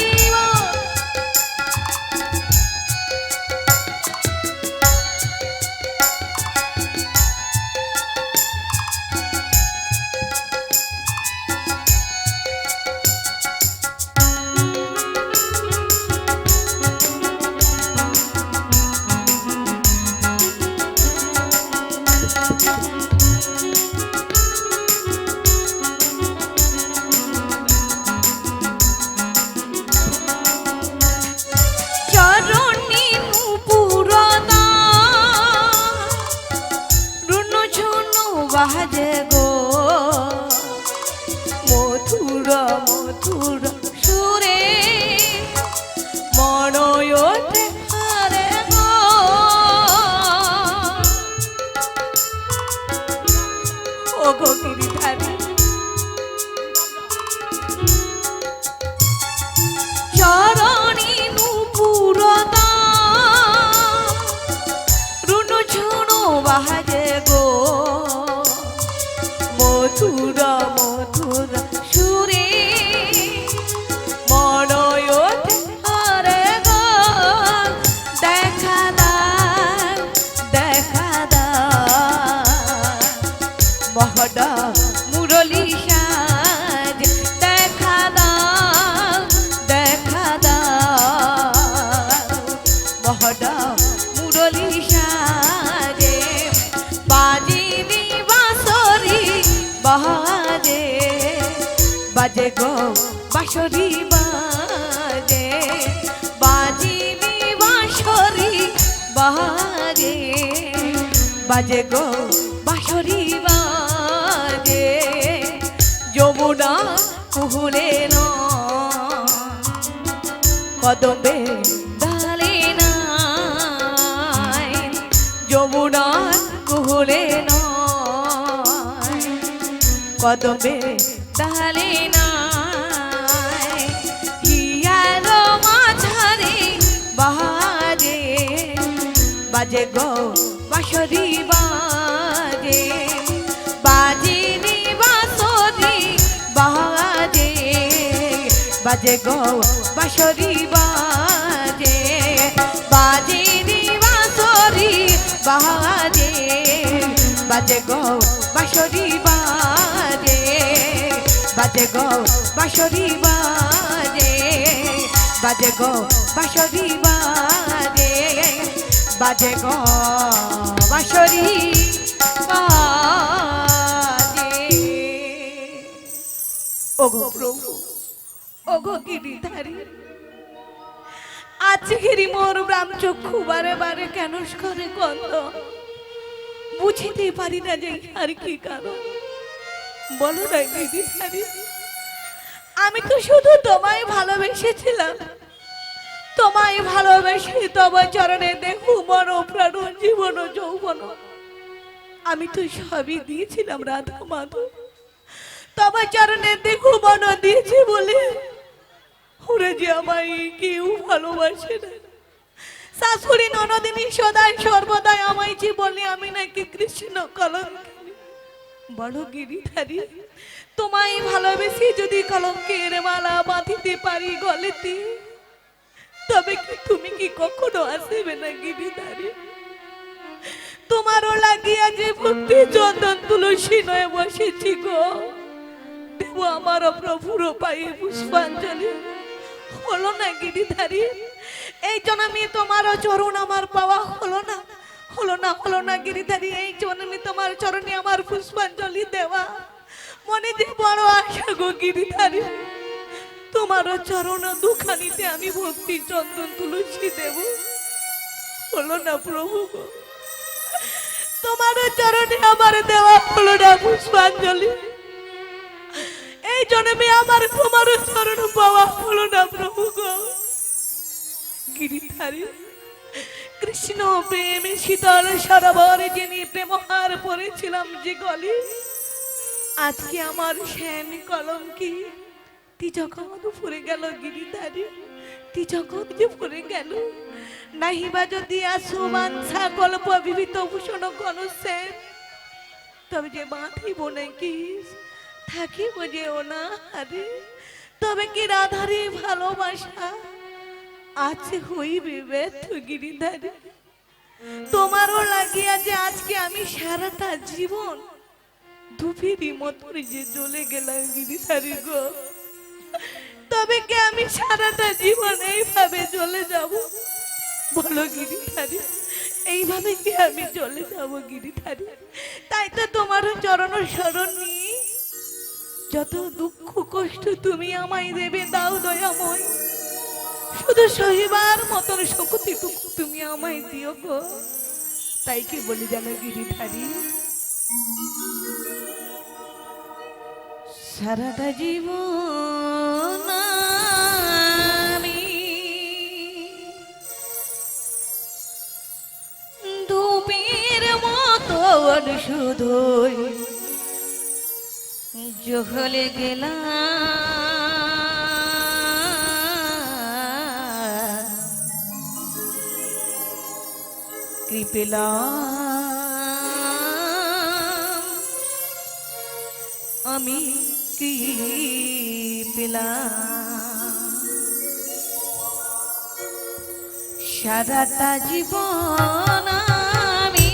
চরণী নুপুরদা রুনু ঝুনু বাজে গো মধুর মধুর সুরে মনয়তে হারে গো ও গো গিরিধারী চরণী নুপুরদা রুনু ঝুনু বাজে গো মধুর মধুর সুরে মনয়তে হারে গো দেখা দাও দেখা দাও মহডা মুরলী সাজ দেখা দাও দেখা দাও মহডা মুরলী সাজে বাজিনি বাঁশরি বাজে বাজে গো বাঁশরি বাজে বাজিনি বাঁশরি বাজে বাজে গো বাঁশরি বাজে যমুনা কুহুলে না কদমে ডালে নাই যমুনা কুহুলে নয় কদমে ডালে নাই হিয়ার মাঝারে বাজে বাজে গো বাঁশরি বাজে বাজে রে বাঁশরি বাজে বাজে গো বাঁশরি বাজে বাজে রে বাঁশরি বাজে বাজে গো বাঁশরি বাজে বাজে গো বাঁশরি বাজে বাজে গো বাঁশরি বাজে বাজে গো বাঁশরি বাজে ওগো প্রভু ওগো গিরিধারী আজকেরই মোর ব্রাহ্ম চক্ষু বারে বারে কেন করে গন্ধ বুঝিতে পারি না যে আর কি কারণ বলো না গিরিধারী আমি তো শুধু তোমায় ভালোবেসেছিলাম তোমায় ভালোবেসে তোমার চরণে দেখু মন প্রাণ জীবন যৌবন আমি তো সবই দিয়েছিলাম রাধা মাধব তোমার চরণে দেখু মন দিয়েছি বলে ওরে যে আমায় কেউ ভালোবাসে না শাশুড়ি ননদিনী সদাই সর্বদাই আমায় যে বলে আমি নাকি কৃষ্ণ কলঙ্কিনী বড় গিরিধারী তোমায় ভালোবেসে যদি কলঙ্কের মালা বাঁধিতে পারি গলেতে তবে কি তুমি কি কখনো আসবে না গিরিধারী তোমারও লাগিয়া যে ভক্তি চন্দন তুলসী নয় বসেছি গো দেব আমার প্রভুর পায়ে পুষ্পাঞ্জলি হলো না গিরিধারী এই জন্মে তোমার চরণ আমার পাওয়া হলো না হলো না গিরিধারী এই জন্মে তোমার চরণে আমার পুষ্পাঞ্জলি দেওয়া মনে যে বড় আশা গো গিরিধারী, তোমারও চরণ দুখানিতে আমি ভক্তি চন্দন তুলসী দেব, হলো না প্রভু গো। তোমারও চরণে আমার দেওয়া হলো না পুষ্পাঞ্জলি, এই জন্মে আমার তোমারও চরণ পাওয়া হলো না প্রভু গো। গিরিধারী, কৃষ্ণ প্রেমে শীতল সরোবরে যিনি প্রেমহার পড়েছিলাম যে গলি, আজকে আমার শ্যাম কলঙ্কি তিজগৎ ফুরে গেল গিরিধারী, তিজগৎ যে ফুরে গেল। নাহিবা যদি আসুমান কল্প বিবিত ভূষণ গণ শ্যাম, তবে যে বাঁধিব নাকি থাকিব যে অনাহারে, তবে কি রাধারে ভালোবাসা আছে হইবে ব্যর্থ গিরিধারী। তোমারও লাগিয়া যে আজকে আমি সারাটা জীবন ধুপিরি মতন যে জ্বলে গেলাম গিরিধারী গো, তবে কি আমি সারাটা জীবন এইভাবে জ্বলে যাব বলো গিরিধারী? এইভাবে কি আমি চলে যাব গিরিধারী? তাই তো তোমারও চরণ শরণ নিয়ে যত দুঃখ কষ্ট তুমি আমায় দেবে দাও দয়াময়, শুধু সহিবার মতন শক্তি তুমি আমায় দিও গো। তাই কি বলি জানো গিরিধারী, সারাটা জীবন আমি ধূপের মতন শুধুই জহলে গেলাম, কৃপেলাম আমি কি পেলাম, সারাটা জীবন আমি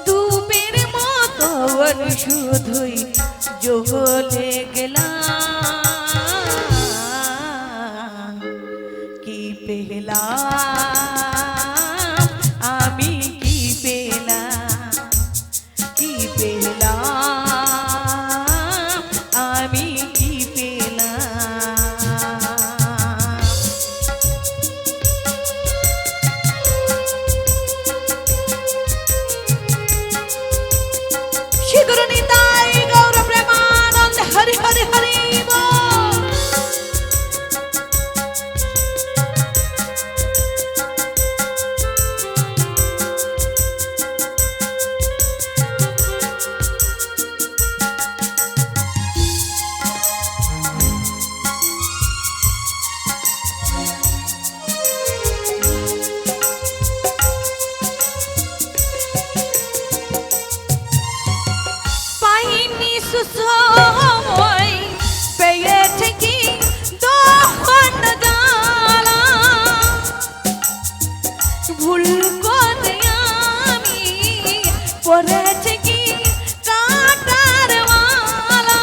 ধূপের মতো শুধুই জ্বলে গেলাম, কি পেলাম আমি কি পেলাম, কি পেলাম আমি কি পেলাম। শিগর নিতাই গৌর প্রেমানন্দ হরি হরি হরি বল। পাইনি সুসময় পেয়েছে কি দহন জ্বালা, ভুল করে আমি পড়েছে কি কাটার মালা।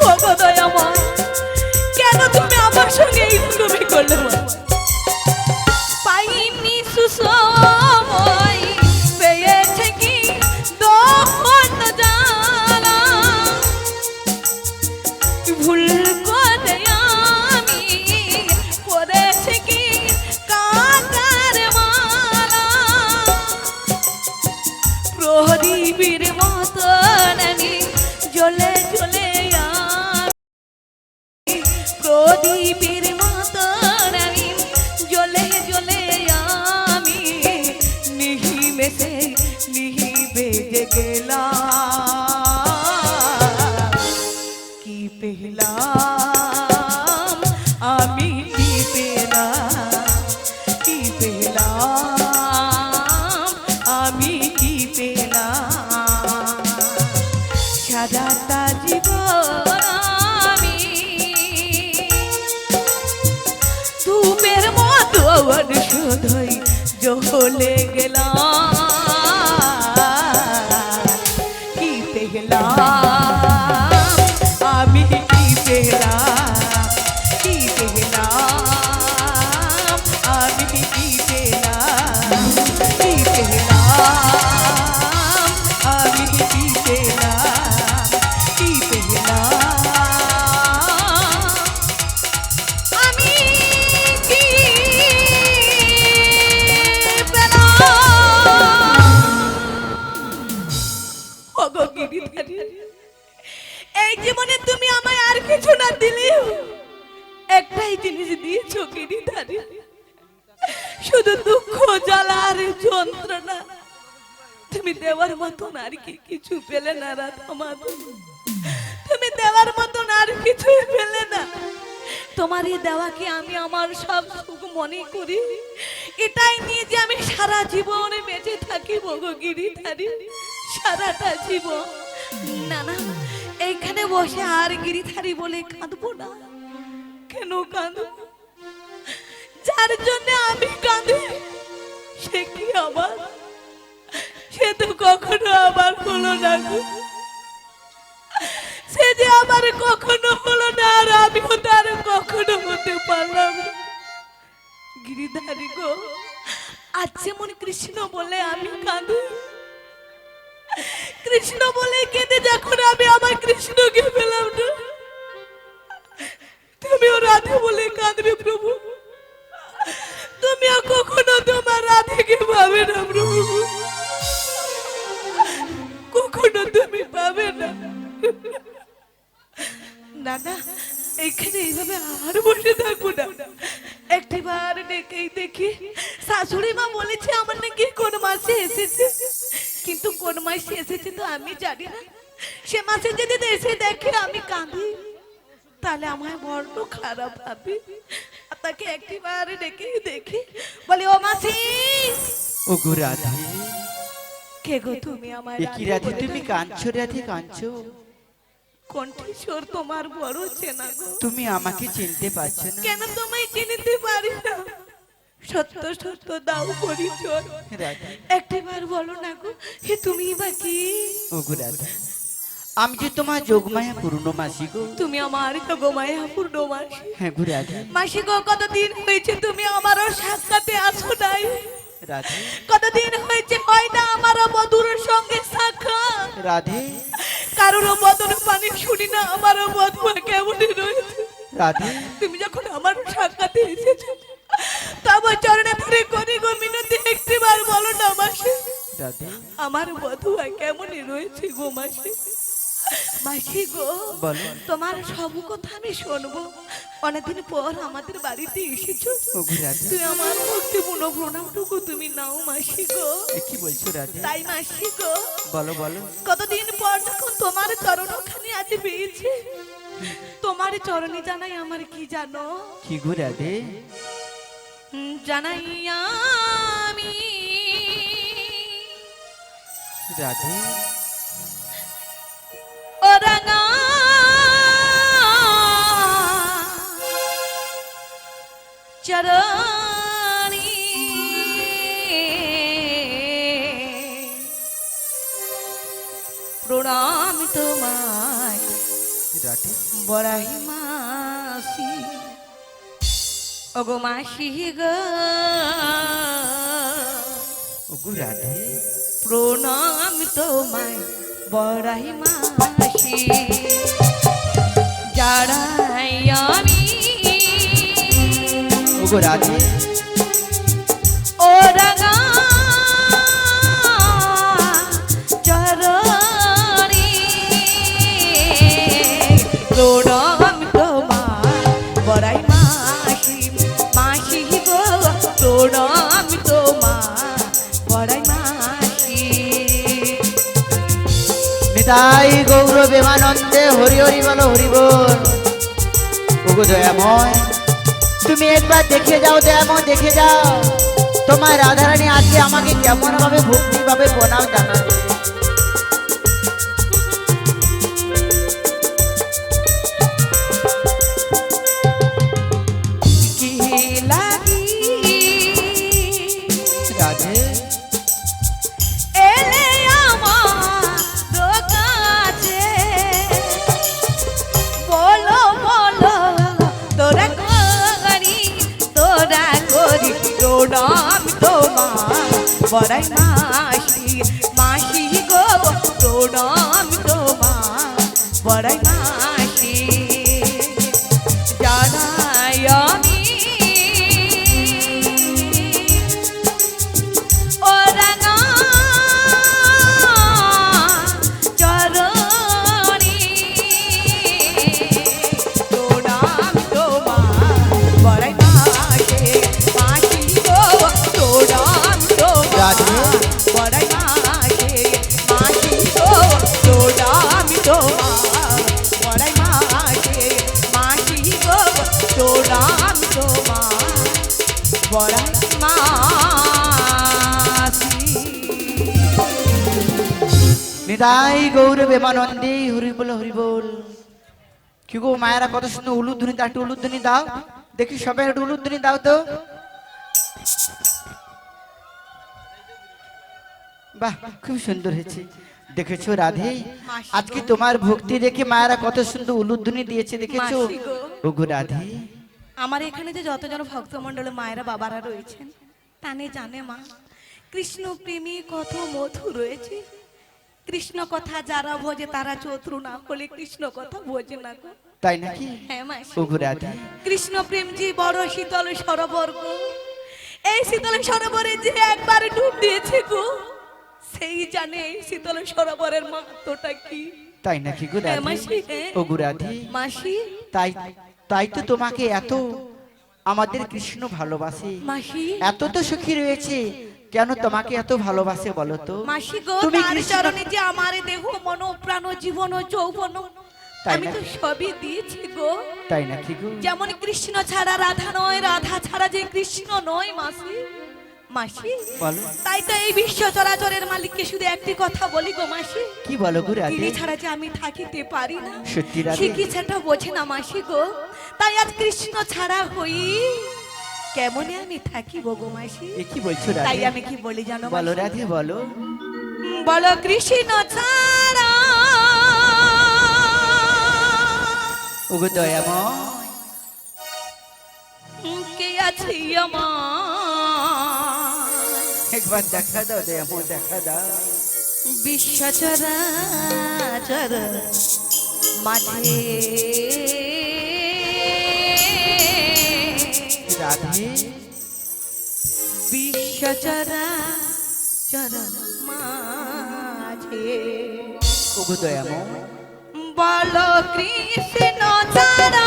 ও গো দয়াময়, কেন তুমি আমার সঙ্গে এইরকমই করলে? পাইনি সুসময় পেয়েছে কি দহন জ্বালা, ভুল করে আমি পড়েছে কি কাটার মালা। দিয়েছো গিরিধারী, শুধু দুঃখ জ্বালা আর যন্ত্রণা। তুমি দেওয়ার মতন আর কি কিছু পেলে না রাধা মাধব, তুমি দেওয়ার মতন আর কিছুই পেলে না। তোমার এই দেওয়াকে আমি আমার সব সুখ মনে করি, এটাই নিয়ে যে আমি সারা জীবনে বেঁচে থাকি গো গিরিধারী, সারাটা জীবন। না না, এইখানে বসে আর গিরিধারী বলে কাঁদবো না। কেন কাঁদবো? যার জন্য আমি কাঁদি সে কি আবার, সে তো কখনো আবার হলো না গো। সে যে আমার কখনো হলো না, আর আমিও তার কখনো হতে পারলাম না। গিরিধারী গো, আজ যেমন কৃষ্ণ বলে আমি কাঁদি, কৃষ্ণ বলে কেঁদে যখন আমি আমার কৃষ্ণকে পেলাম না, তুমিও রাধে বলে কাঁদবে প্রভু। তুমিও কখনো তোমার রাধেকে পাবে না প্রভু, কখনো তুমি পাবে না। দাদা, এইখানে এইভাবে আর বসে থাকবো না, একটিবার ডেকেই দেখি। শাশুড়ি মা বলেছে আমার নাকি কোন মাসে এসেছে, কিন্তু কোন মাসে এসেছে তো আমি জানি না। সে মাসে যদি এসে দেখে আমি কাঁদি, তাহলে আমায় বড্ড খারাপ ভাবি। তাকে একটিবার ডেকেই দেখি, বলে ও মাসি। ও গো রাধে, কে গো তুমি? আমার এ কি রাধে, তুমি কাঁদছো রাধে, কাঁদছো? কণ্ঠস্বর তোমার বড় চেনা গো। তুমি আমাকে চিনতে পারছো না? কেন তোমায় চিনতে পারি না? সত্য সত্য দাও পরিচয়, রাধে, একটিবার বলো না গো, হে তুমি বা কি? ও গো রাধে, আমি যে তোমার যোগমায়া পূর্ণমাসী গো। তুমি আমার যোগমায়া পূর্ণমাসী? হ্যাঁ গো রাধে। মাসি গো, কতদিন হয়েছে তুমি আমারও সাক্ষাতে আসো নাই? রাধে, কতদিন হয়েছে হয় না আমারও বধুর সঙ্গে সাক্ষাৎ? রাধে, কারোরও বদন পানি শুনি না আমারও বধুয়া কেমন রয়েছে। রাধে, তুমি যখন আমার সাক্ষাতে এসেছো, তবে চরণে ধরে করি গো মিনতি, একটিবার বলো না মাসি, রাধে, আমার বধুয়া কেমন রয়েছে গো মাসি। মাসি গো, বলো। তোমার সব কথা আমি শুনবো। অনেকদিন পর আমাদের বাড়িতে এসেছো, ও গো রাধে, তুই আমার ভক্তিপূর্ণ প্রণামটুকু তুমি নাও মাসি গো। এ কি বলছো রাধে? তাই মাসি গো, বলো বলো। কতদিন পর যখন তোমার চরণখানি আজ পেয়েছি, তোমার চরণে জানাই আমার কি জানো? কি গো রাধে? জানাই আমি রাধে, ও রাঙা চরণী, প্রণাম তোমায় রাধে, বড়াই মাসি। ওগো মাসি গো, ও গো রাধে, প্রণাম তোমায় বড়াই মাসি। যারাই আমি ও গো রাধে, ও রাঙা চরণী, প্রণাম তোমায় বড়াই মাসি। মাসি গো, প্রণাম তোমায় বড়াই মাসি। নিতাই গৌর প্রেমানন্দে হরি হরি বলো, হরি বল। ও গো দয়াময়, তুমি একবার দেখে যাও, দয়াময় দেখে যাও, তোমার রাধারানী আজকে আমাকে কেমন ভাবে ভক্তি ভাবে প্রণাম জানাবে। কি লাগি রাধে, এলে আমার কাছে, বলো বলো তোরা করি, তোরা করি প্রণাম তোমার বড়াই মাসি। মাসি গো, প্রণাম তোমার বড়াই মাসি। জানাই আমি ও রাঙা চরণী, প্রণাম তোমার বড়াই মাসি। পরা মাসি নিতাই গৌর প্রেমানন্দে হরি বল হরি বল। কি গো মায়েরা কত সুন্দর উলুধ্বনি, একটু উলুধ্বনি দাও দেখি, সবাই একটু উলুধ্বনি দাও তো। বাহ, খুব সুন্দর হয়েছে। দেখেছো রাধে, আজকে তোমার ভক্তি দেখে মায়েরা কত সুন্দর উলুধ্বনি দিয়েছে, দেখেছো? মাসি গো। ওগো রাধে, আমার এখানে যে যতজন ভক্তমণ্ডলী মায়েরা বাবারা রয়েছেন তানে জানে মা কৃষ্ণ প্রেমী কত মধু রয়েছে। কৃষ্ণ কথা যারা ভোজে তারা চতুর না হলে কৃষ্ণ কথা ভোজে না গো। তাই নাকি? হ্যাঁ মাসি, ওগো রাধে, কৃষ্ণ প্রেম যে বড় শীতল সরোবর গো। এই শীতল সরোবরে যে একবার ডুব দিয়েছে গো সেই জানে এই শীতল সরোবরের মাহাত্ম্যটা কি। তাই নাকি গো হ্যাঁ রাধে? মাসি, হ্যাঁ। ওগো রাধে, মাসি তাই তাই তো তোমাকে এত আমাদের কৃষ্ণ ভালোবাসে, মাসি এত তো সুখী রয়েছে, কেন তোমাকে এত ভালোবাসে বলো তো? মাসি গো, তুমি তার কৃষ্ণ- চরণে যে আমার দেহ মন প্রাণ জীবন ও যৌবন তাই আমি তো নাকি? সবই দিয়েছি গো। তাই নাকি গো? যেমন কৃষ্ণ ছাড়া রাধা নয়, রাধা ছাড়া যে কৃষ্ণ নয় মাসি। মাসি বলো, তাই তো এই বিশ্ব চরাচরের মালিককে শুধু একটি কথা বলি গো মাসি, কি বলো গো রাধে? তিনি ছাড়া যে আমি থাকিতে পারি না। সত্যি রাধে? সে কি সেটা বোঝে না মাসি গো। তাই আজ কৃষ্ণ ছাড়া হই কেমনে আমি থাকিব গো মাসি। এ কি বলছো তাই রাধে? আমি কি বলি জানো বলো মাসি? রাধে, বলো। বলো কৃষ্ণ ছাড়া ওগো দয়াময়, কে আছে আমার। একবার দেখা দাও দয়াময়, দেখা দাও। বিশ্ব চরাচর মাঝে রাধে, বিশ্ব চরাচর মাঝে ওগো দয়াময়, বলো কৃষ্ণ ছাড়া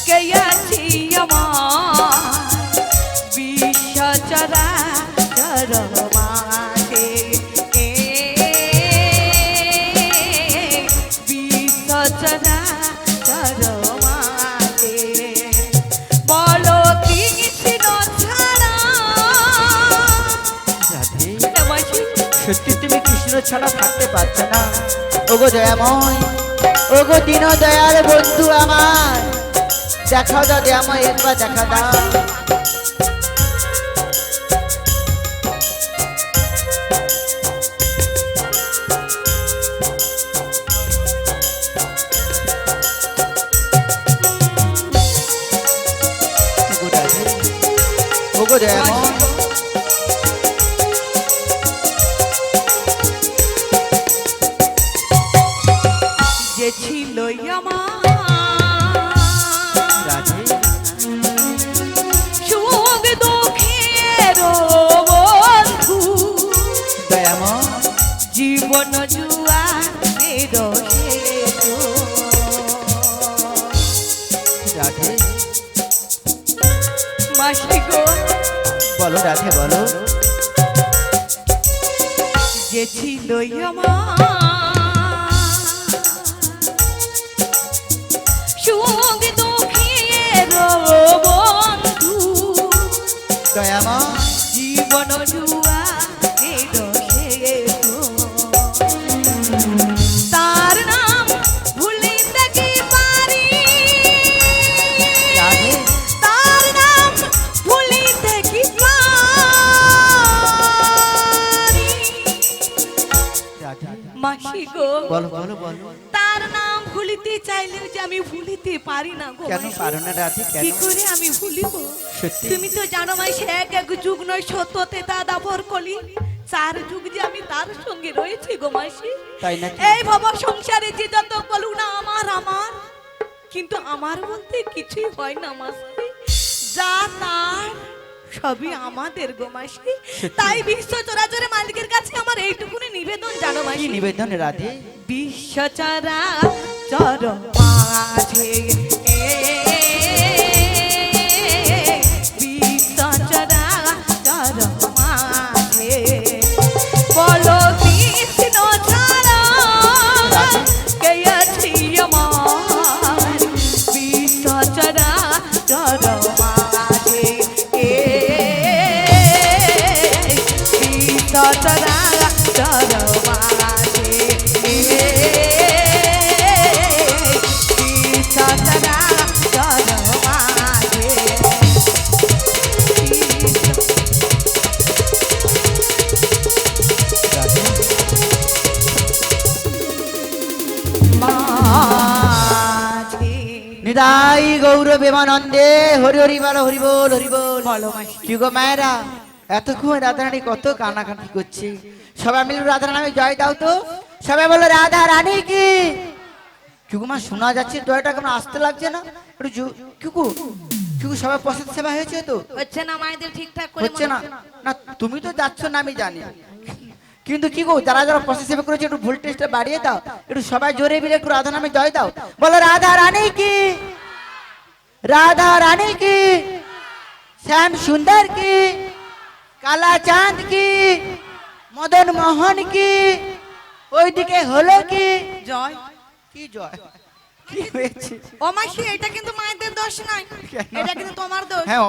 কে আছে আমার। বিশ্ব চরাচর মাঝে বিশ্ব চরাচর মাঝে বলো কৃষ্ণ ছাড়া। রাধে, মাসি সত্যি তুমি কৃষ্ণ ছাড়া থাকতে পারছো না? ওগো দয়াময়, ওগো দীন দয়াল বন্ধু আমার, দেখা দাও দয়াময়, একবার দেখা দাও। ওগো রাধে, ওগো দয়াময়, যে ছিল আমার রাধে, সুখ দুঃখের বন্ধু, দয়াময়, জীবন জুয়ারের হেতু। রাধে, মাসি গো, বলো রাধে, বলো। যে ছিল আমার সুখ দুঃখের বন্ধু, দয়াময়, জীবন জুয়ারের হেতু। তার নাম ভুলিতে কি পারি, রাধে, তার নাম ভুলিতে কি পারি। রাধে, মাসি গো, বলো বলো বলো। তার নাম ভুলিতে চাইলেও যে আমি ভুলিতে পারি না গো কেন মাসি। পারো না রাধে, কেন? কি করে আমি ভুলিব? সত্যি? তুমি তো জানো মাসি, এক এক যুগ নয় সত্যতে তা দাবর কলি 4 যুগ যে আমি তার সঙ্গে রয়েছি গো মাসি। তাই নাকি? এই ভব সংসারে যে যত বলু না আমার আমার, কিন্তু আমার বলতে কিছুই হয় না মাসি। যা তার সবই আমাদের গো মাসি। তাই বিশ্ব চরাচরে মালিকের কাছে আমার এইটুকুনি নিবেদন জানো কি মাসি। নিবেদন রাধে? বিশ্ব চরাচর মাঝে বিশ্ব চরাচর মাঝে বলো কৃষ্ণ ছাড়া কে আছে আমার। বিশ্ব চরাচর মাঝে নিতাই গৌর প্রেমানন্দে হরি হরি বল হরি বল হরি বল। বলো মাসি। কি গো মায়েরা, এতক্ষণ রাধারানী কত কানাকাটি করছে, সবাই মিলে রাধা নামে জয় দাও তো। সবাই বলো রাধা রানী কি। কিগো মা শোনা যাচ্ছে, জয়টা কেমন আসতে লাগছে না একটু কিগো কিগো সবাই প্রসাদ সেবা হয়েছে তো? হচ্ছে না মায়েদের ঠিকঠাক করে হচ্ছে না? না তুমি তো যাচ্ছ না আমি জানি, কিন্তু কি গো যারা যারা প্রসাদ সেবা করেছে একটু ভোল্টেজটা বাড়িয়ে দাও, একটু সবাই জোরে মিলে একটু রাধা নামে জয় দাও। বলো রাধা রানী কি, রাধা রানী কি, শ্যাম সুন্দর কি, কালা চাঁদ কি, মদন মোহন কি, ওইদিকে হলো কি জয়। কি জয় কি হয়েছে? ও মাসি, এটা কিন্তু মায়েদের দোষ নয়, কেন? এটা কিন্তু তোমার দোষ। হ্যাঁ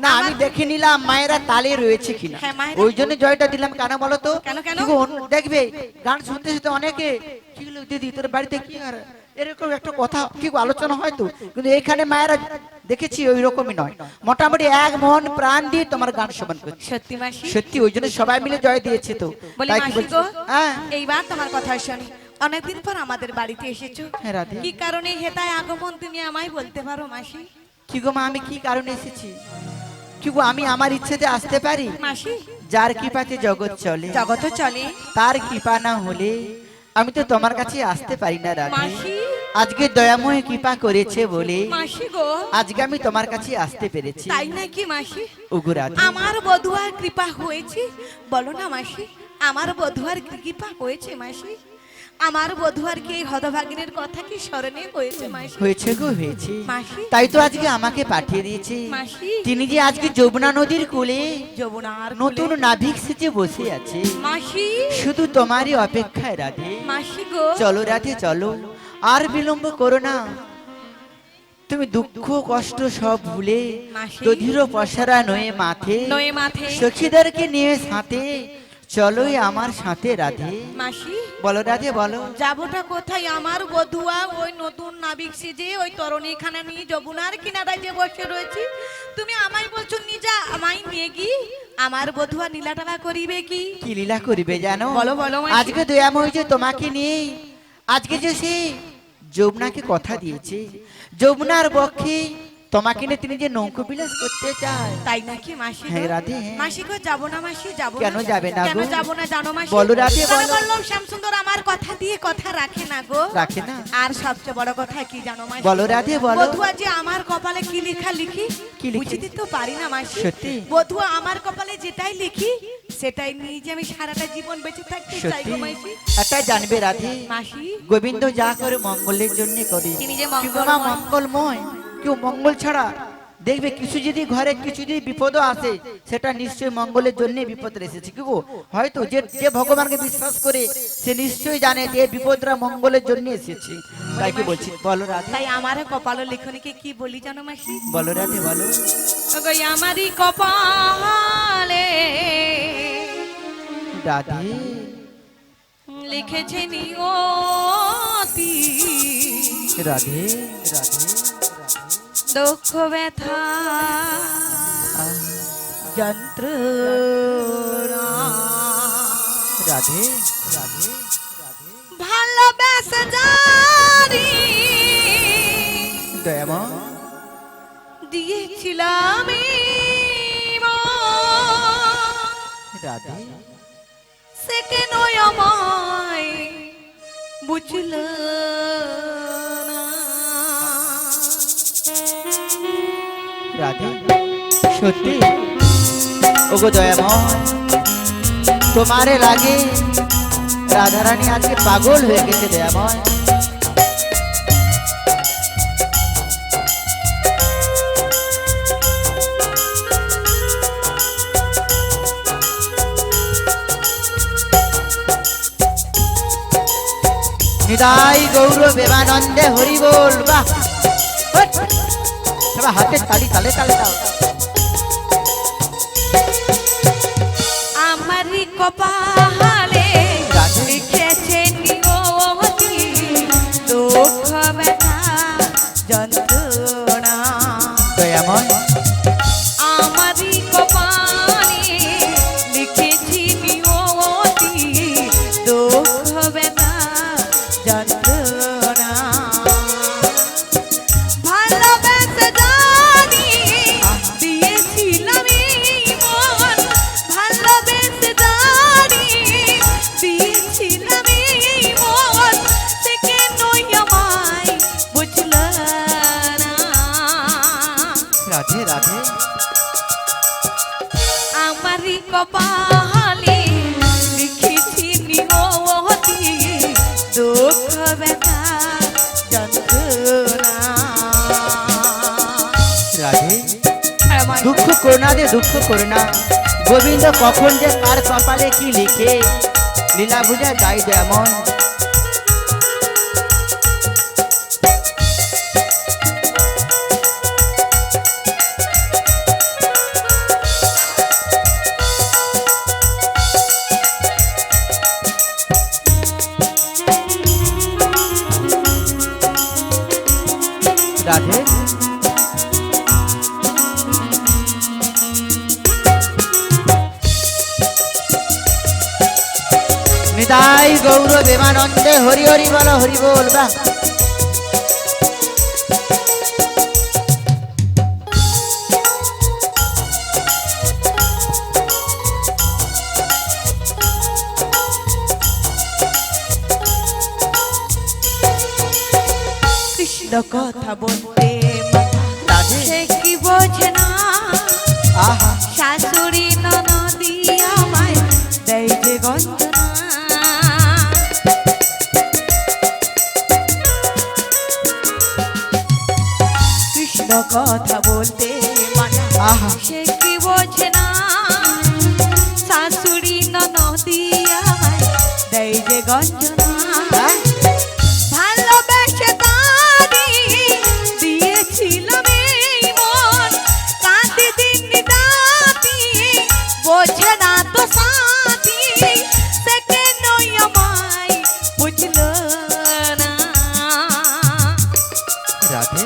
না আমি দেখে নিলাম মায়েরা তালে রয়েছে কিনা, হ্যাঁ, মায়েরা- ওই জন্য জয়টা দিলাম। কেন বলো তো? কেন, কেন? কি গো, দেখবে গান শুনতে শুনতে অনেকে কি হলো দিদি তোর বাড়িতে কি আর এরকম একটা কথা কি গো আলোচনা হয় তো, কিন্তু এখানে মায়েরা দেখেছি ওই রকমই নয়, মোটামুটি এক মন প্রাণ দিয়ে তোমার গান শোভন করছে। সত্যি মাসি? সত্যি, ওই জন্য সবাই মিলে জয় দিয়েছে তো। বলি তাই কি মাসি বলছো? গো, হ্যাঁ এইবার তোমার কথা শুনি, অনেকদিন পর আমাদের বাড়িতে এসেছো, হ্যাঁ রাধে। কি কারণে হেতায় আগমন তুমি আমায় বলতে পারো মাসি? কি গো মা, আমি কি কারণে এসেছি? কি গো আমি আমার ইচ্ছেতে আসতে পারি? মাসি, যার কৃপাতে জগৎ চলে, জগৎ চলে, তার কৃপা না হলে আমি তো তোমার কাছে আসতে পারি না রাধে। মাসি। আজকে দয়াময় কৃপা করেছে বলে মাসি গো, আজকে আমি তোমার কাছে আসতে পেরেছি। তাই নাকি মাসি? ওগো রাধে, আমার বধুয়ার কৃপা হয়েছে, বলো না মাসি, আমার বধুয়ার কৃপা হয়েছে মাসি? আমার বধুয়ার কি এই হতভাগিনের কথা কি স্মরণে হয়েছে মাসি? হয়েছে গো হয়েছে, মাসি। তাই তো আজকে আমাকে পাঠিয়ে দিয়েছে। মাসি। তিনি যে আজকে যমুনা নদীর কোলে যমুনার নতুন কোলে। নাবিক সেজে বসে আছে, মাসি। শুধু তোমারই অপেক্ষায় রাধে। মাসি গো, চলো রাধে চলো, আর বিলম্ব করো না। তুমি দুঃখ কষ্ট সব ভুলে মাসি। দধির পসারা নয়ে মাথে নয়ে মাথে। সখীদেরকে নিয়ে সাথে চলোই আমার সাথে রাধে। মাসি, বলো রাধে বলো। যাবোটা কোথায়? আমার বধুয়া ওই নতুন নাবিক সেজে ওই তরণী খানা নিয়ে যমুনার কিনারায় যে বসে রয়েছে, তুমি আমায় বলছো নিজা আমায় নিয়ে গিয়ে আমার বধুয়া নীলাটালা করিবে কি? কি লীলা করিবে জানো? বলো, বলো মাসি। আজকে দয়াময় যে তোমাকে নিয়ে আজকে যে সে যমুনাকে কথা দিয়েছে, যমুনার বক্ষে তোমাকে নিয়ে তিনি যে নৌকো বিলাস করতে চায়। তাই নাকি মাসি? হ্যাঁ রাধে, হ্যাঁ। মাসি গো, যাবো না মাসি? যাবো কেন যাবে না কেন গো? যাবো না জানো মাসি? বলো রাধে, কারণ বলো। বললাম শ্যামসুন্দর আমার কথা দিয়ে কথা রাখে না গো। রাখে না? আর সবচেয়ে বড় কথা কি জানো মাসি? বলো রাধে, বলো। বধুয়া যে আমার কপালে কি লেখা লিখি কি লিখে? বুঝতে তো পারি না মাসি। সত্যি? বধুয়া আমার কপালে যেটাই লিখি সেটাই নিয়ে যে আমি সারাটা জীবন বেঁচে থাকতে চাই সত্যি গো মাসি। একটা জানবে রাধে, মাসি, গোবিন্দ যা করে মঙ্গলের জন্য করে, তিনি যে কিন্তু মা মঙ্গলময়। মঙ্গলময়, কেউ মঙ্গল ছাড়া দেখবে কিছু যদি ঘরে কিছু যদি বিপদ আসে সেটা নিশ্চয়ই মঙ্গলের জন্য বিপদ এসেছে। কি গো, হয়তো যে যে ভগবানকে বিশ্বাস করে সে নিশ্চয়ই জানে যে বিপদটা মঙ্গলের জন্য এসেছে। তাই কি বলছি, বলো রাধে, তাই আমার কপালে লেখনীকে কি বলি জানো মাসি? বলো রাধে বলো। ওগো আমারই কপালে রাধে লিখেছে নিয়তি, রাধে রাধে দুঃখ ব্যথা যন্ত্রণা, রাধে রাধে ভালোবেসে জানি দয়াময় দিয়েছিলাম রাধে সে কেন আমায় বুঝল না। রাধে সত্যি ওগো দয়াময় তোমারে লাগে রাধারানী আজকে পাগল হয়ে গেছে দয়াময়। নিতাই গৌর প্রেমানন্দে হরি বল। বাহ, সবাই হাতে তালি তালে তালে দাও। আমারই কপালে রাধে। লিখেছে নিয়তি, দুঃখ ব্যথা যন্ত্রণা। দয়াময় আমারই কপালে লিখেছি নিয়তি, দুঃখ ব্যথা যন্ত্রণা। ভালো কপালে লিখেছি নিয়তি দুঃখ ব্যথা যন্ত্রণা। রাধে হ্যাঁ মা, দুঃখ করো না রে, দুঃখ করো না। গোবিন্দ কখন যে কার কপালে কি লিখে লীলা বুঝা গাই যেমন। রাধে নিতাই গৌর প্রেমানন্দে হরি হরি বল, হরি বল। বাহ কৃষ্ণ কথা বলতে রাধে সে কি বোঝে না, আহা শাশুড়ি ননদি আমায় দেয় যে গঞ্জনা। কৃষ্ণ কথা বলতে মানা আহা সে কি বোঝে না, শাশুড়ি ননদি আমায় দেয় যে গঞ্জনা। হ্যাঁ? ভালোবেসে তারি দিয়েছিলাম এই মন, কাঁদি দিন রাতি বোঝে না তো সাথী, সে কেনই আমায় বুঝলো না। রাধে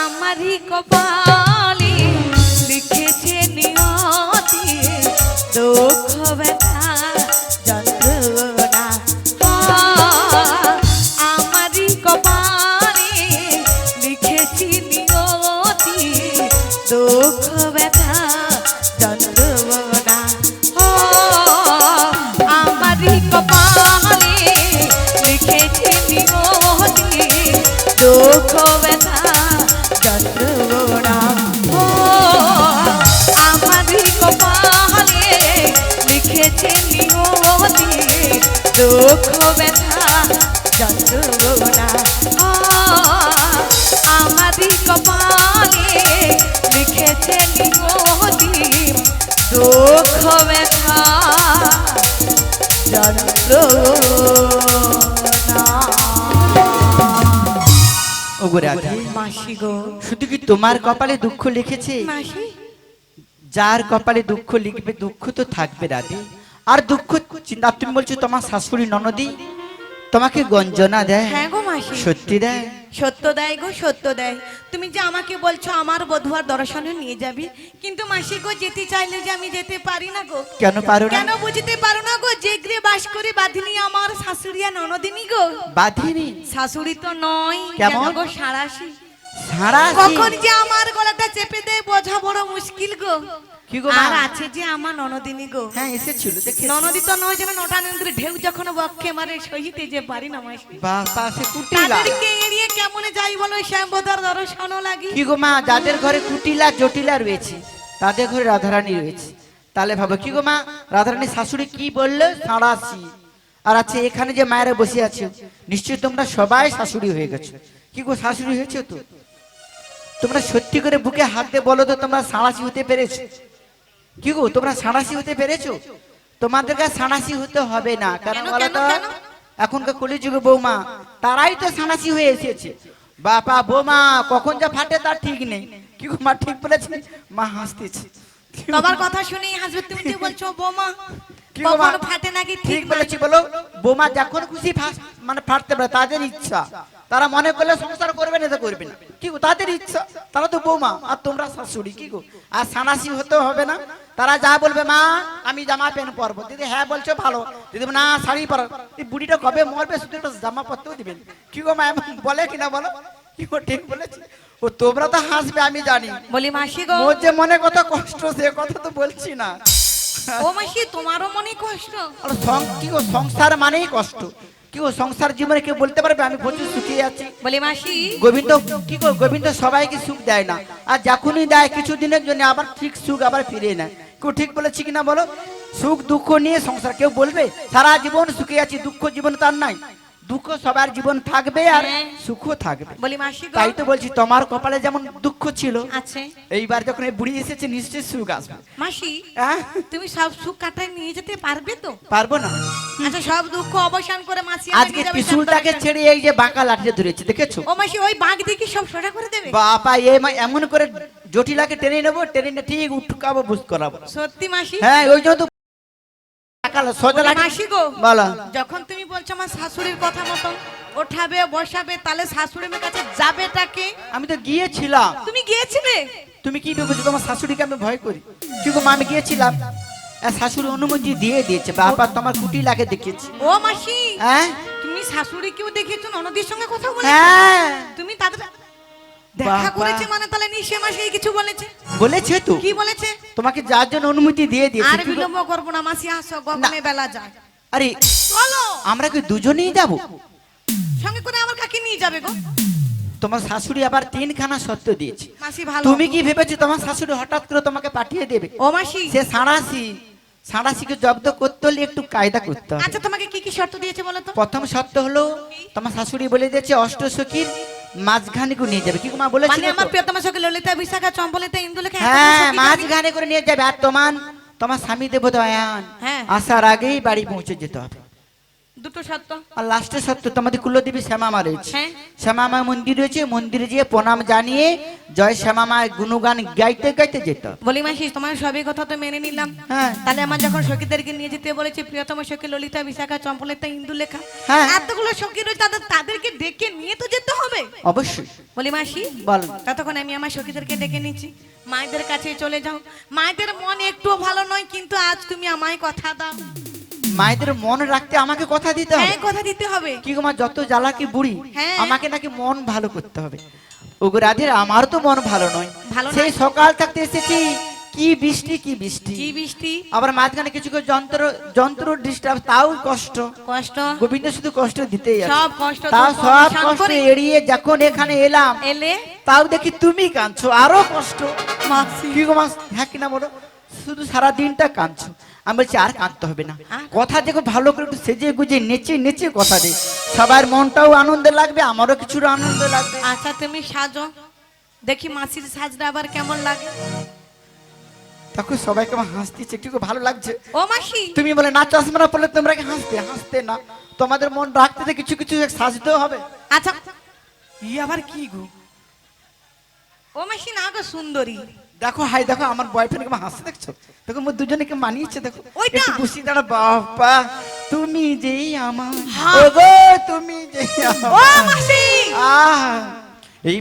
আমারই কপালে লিখেছে নিয়তি দুঃখ ব্যথা যন্ত্রণা। আমারই কপালে লিখেছি নিয়তি দুঃখ ব্যথা যন্ত্রণা। আমারই কপালে লিখেছি নিয়তি দুঃখ ব্যথা যন্ত্রণা। আমারই কপালে লিখেছে নিয়তি দুঃখ ব্যথা যন্ত্রণা। আমারই কপালে লিখেছে নিয়তি দুঃখ ব্যথা যন্ত্রণা। ওগো রাধে মাসি গো, শুধু কি তোমার কপালে দুঃখ লিখেছে? মাসি যার কপালে দুঃখ লিখবে দুঃখ তো থাকবে রাধে। আর দুঃখ চিন্তা, তুমি বলছো তোমার শাশুড়ি ননদি তোমাকে গঞ্জনা দেয়? হ্যাঁ গো মাসি, সত্যি দেয়? সত্য দেয় গো, সত্য দেয়। তুমি যে আমাকে বলছো আমার বধুয়ার দর্শনে নিয়ে যাবি, কিন্তু মাসি গো যেতে চাইলে যে আমি যেতে পারি না গো। কেন পারো না? কেন বুঝতে পারো না গো? যে গৃহে বাস করে বাঁধিনি আমার শাশুড়িয়া ননদিনী গো। বাঁধিনি? শাশুড়ি তো নয়, কেমন? কেন গো সারাশি। সারা কখন যে আমার গলাটা চেপে দেয় বোঝা বড় মুশকিল গো। কি গো মা? আর আছে যে আমার ননদিনী গো। হ্যাঁ এসেছিল দেখে। ননদি তো নয় যেন নটা নদীর ঢেউ যখন বক্ষে মারে সহিতে যে পারি না মাসি। বাহ পাশে কুটিলা। তাদেরকে এড়িয়ে কেমনে যাই বলো, শ্যামবদার দর্শনও লাগি। কি গো মা, যাদের ঘরে কুটিলা জটিলা রয়েছে তাদের ঘরে রাধারানী রয়েছে, তাহলে ভাবো কি গো মা, রাধারানী শাশুড়ি কি বললো? সাঁড়াশি। আর আছে এখানে যে মায়েরা বসে আছে, নিশ্চয়ই তোমরা সবাই শাশুড়ি হয়ে গেছো। কি গো শাশুড়ি হয়েছে তো? তোমরা সত্যি করে বুকে হাত দিয়ে বলো তো, তোমরা সাঁড়াশি হতে পেরেছো? কি গো তোমরা সাঁড়াশি হতে পেরেছো? তোমাদেরকে সাঁড়াশি হতে হবে না। কেন কেন, বলো কেন, তো? কেন? এখনকার কলিযুগে বৌমা তারাই তো সাঁড়াশি হয়ে এসেছে। বাপা বৌমা কখন যা ফাটে তার ঠিক নেই। কি গো মা ঠিক বলেছি? মা হাসতেছে। তোমার কথা শুনে হাসবে। তুমি যে বলছো বৌমা কি গো মা? কখনো ফাটে নাকি? ঠিক বলেছি বলো। বৌমা যখন খুশি মানে ফাটতে পারে, তাদের ইচ্ছা। তারা মনে করলে সংসার করবে না তো করবে না। কি গো তাদের ইচ্ছা, তারা তো বৌমা আর তোমরা শাশুড়ি। কি গো আর সানাসি হতে হবে না। তারা যা বলবে, মা আমি জামা প্যান্ট পরবো। দিদি হ্যাঁ বলছো ভালো। দিদি না শাড়ি পরো। এই বুড়িটা কবে মরবে শুধু একটা জামা পরতেও দিবেন। কি গো মা এমন বলে কিনা বলো? কি গো ঠিক বলেছি? ও তোমরা তো হাসবে আমি জানি। বলি মাসি গো, ওর যে মনে কত কষ্ট সে কথা তো বলছি না। ও মাসি তোমারও মনে কষ্ট? আর কি গো সংসার মানেই কষ্ট। কি গো সংসার জীবনে কেউ বলতে পারবে আমি প্রচুর সুখী আছি? বলি মাসি গোবিন্দ কি গো, গোবিন্দ সবাইকে সুখ দেয় না, আর যখনই দেয় কিছুদিনের জন্য আবার ঠিক সুখ আবার ফিরে নেয়। কেউ ঠিক বলেছি কিনা বলো? সুখ দুঃখ নিয়ে সংসার, কেউ বলবে সারা জীবন সুখে আছি, দুঃখ জীবন তার নাই। দুঃখ সবার জীবন থাকবে আর হ্যাঁ। সুখও থাকবে। বলি মাসি গো তাই তো বলছি তোমার কপালে যেমন দুঃখ ছিল, আছে এইবার যখন এই বুড়ি এসেছে নিশ্চয়ই সুখ আসবে। মাসি হ্যাঁ? তুমি সব সুখ কাটায় নিয়ে যেতে পারবে তো? পারবো না। আচ্ছা সব দুঃখ অবসান করে মাসি আমাকে আজকে নিয়ে যাবে ত্রিশুলটাকে শান্তনাকে। ছেড়ে এই যে বাঁকা লাঠিতে ধরেছে, দেখেছো? ও মাসি ওই বাঘ দেখি সব সোজা করে দেবে? বাপা এমন করে জটিলাকে টেনে নেবো, টেনে ঠিক উঠকাবো, বুঝ করাবো। সত্যি মাসি? হ্যাঁ ওই জন্য তো সোজা বলি লাঠি। মাসি গো বলো। যখন তুমি বলছো আমার শাশুড়ির কথা মতন ওঠাবে বসাবে, তাহলে শাশুড়ির কাছে যাবেটাকে? আমি তো গিয়েছিলাম। তুমি গিয়েছিলে? তুমি কি ভেবেছো তোমার শাশুড়িকে আমি ভয় করি? কি গো মা, আমি গিয়েছিলাম, শাশুড়ি অনুমতি দিয়ে দিয়েছে। বাবা তোমার কুটিলাকে দেখেছি। ও মাসি হ্যাঁ তুমি শাশুড়িকেও দেখেছো, ননদির সঙ্গে কথা বলে? হ্যাঁ তুমি তাদের দেখা বাবা। করেছে মানে তাহলে নিশ্চয় মাসি কিছু বলেছে? বলেছে তো, কি বলেছে? তোমাকে যার জন্য অনুমতি দিয়ে দিয়েছে। আর কি গো- বিলম্ব করবো না মাসি, আসো গগনে বেলা যায়। আরে চলো আমরা কি দুজনেই যাব? সঙ্গে করে আমার কাকে নিয়ে যাবে গো? তোমার শাশুড়ি আবার 3খানা সত্য দিয়েছে। মাসি ভালো। তুমি কি ভেবেছো তোমার শাশুড়ি হঠাৎ করে তোমাকে পাঠিয়ে দেবে? ও মাসি সে সাঁড়াশিকে জব্দ করতে হলে একটু কায়দা করতে হবে। আচ্ছা তোমাকে কি কি শর্ত দিয়েছে বলো তো? প্রথম শর্ত হলো তোমার শাশুড়ি বলে দিয়েছে অষ্টসখীর মাঝখানে করে নিয়ে যাবে। কি গো মা বলেছিল মানে তো? আমার প্রিয়তমা সঙ্গে ললিতা বিশাখা চম্পলিতা ইন্দুলেখা হ্যাঁ মাঝখানে করে নিয়ে যাবে। আর তোমার স্বামী দেবদয়ান হ্যাঁ। আসার আগেই বাড়ি পৌঁছে যেতে হবে। দুটো শর্ত। আর লাস্টের সত্য তোমাদের কুলদেবী শ্যামামা রয়েছে। হ্যাঁ। শ্যামামা মন্দির রয়েছে, মন্দিরে গিয়ে প্রণাম জানিয়ে জয় শ্যামামা গুণগান গাইতে গাইতে যেতে হবে। বলি মাসি তোমার সবই কথা তো মেনে নিলাম। হ্যাঁ। তাহলে আমার যখন সখীদেরকে নিয়ে যেতে বলেছে প্রিয়তম সখী ললিতা বিশাখা চম্পলিতা ইন্দুলেখা, হ্যাঁ। এতগুলো সখী রয়েছে তাদেরকে ডেকে নিয়ে তো যেতে হবে। অবশ্যই। বলি মাসি বল। ততক্ষণ আমি আমার সখীদেরকে ডেকে নিচ্ছি, মায়েদের কাছে চলে যাও। মায়েদের মন একটুও ভালো নয়, কিন্তু আজ তুমি আমায় কথা দাও। মায়েদের মন রাখতে আমাকে কথা দিতে হবে। হ্যাঁ কথা দিতে হবে। কি গো মা, যত জ্বালা কি বুড়ি, হ্যাঁ। আমাকে নাকি মন ভালো করতে হবে। ওগো রাধের আমার তো মন ভালো নয়। ভালো সেই নয়? সকাল থাকতে এসেছি, কি বৃষ্টি কি বৃষ্টি, কি বৃষ্টি আবার মাঝখানে কিছু কিছু যন্ত্র ডিস্টার্ব, তাও কষ্ট। কষ্ট। গোবিন্দ শুধু কষ্ট দিতেই আছে। সব কষ্ট তাও দুঃখ সব অবসান কষ্ট করে এড়িয়ে যখন এখানে এলাম, এলে তাও দেখি তুমি কাঁদছো, আরো কষ্ট। মাসি কি গো মা, হ্যাঁ কিনা বলো? শুধু সারা দিনটা কাঁদছো। আমি বলছি আর কাঁদতে হবে না, আর? কথা দেখো ভালো করে একটু সেজে গুজে নেচে নেচে কথা দে, সবার মনটাও আনন্দে লাগবে, আমারও কিছু আনন্দ লাগবে। আচ্ছা তুমি সাজো, দেখি মাসির সাজটা আবার কেমন লাগে। তখন সবাইকে আমার হাসতেছে, একটু ভালো লাগছে। ও মাসি তুমি বলে না চশমাটা পড়লে তোমরা কি হাসতে না? তোমাদের মন রাখতে তো কিছু কিছু সাজতেও হবে। আচ্ছা ই আবার কি গো? ও মাসি না গো সুন্দরী। দেখো হাই দেখো আমার বয়ফ্রেন্ড কেমন হাসতে, দেখছো? দেখো মোর দুজনেকে মানিয়েছে, দেখো ওইটা? একটু খুশি দাঁড়া। বাবা তুমি যেই আমার, হ্যাঁ। ওগো তুমি যেই আমার, ও মাসি আহ এই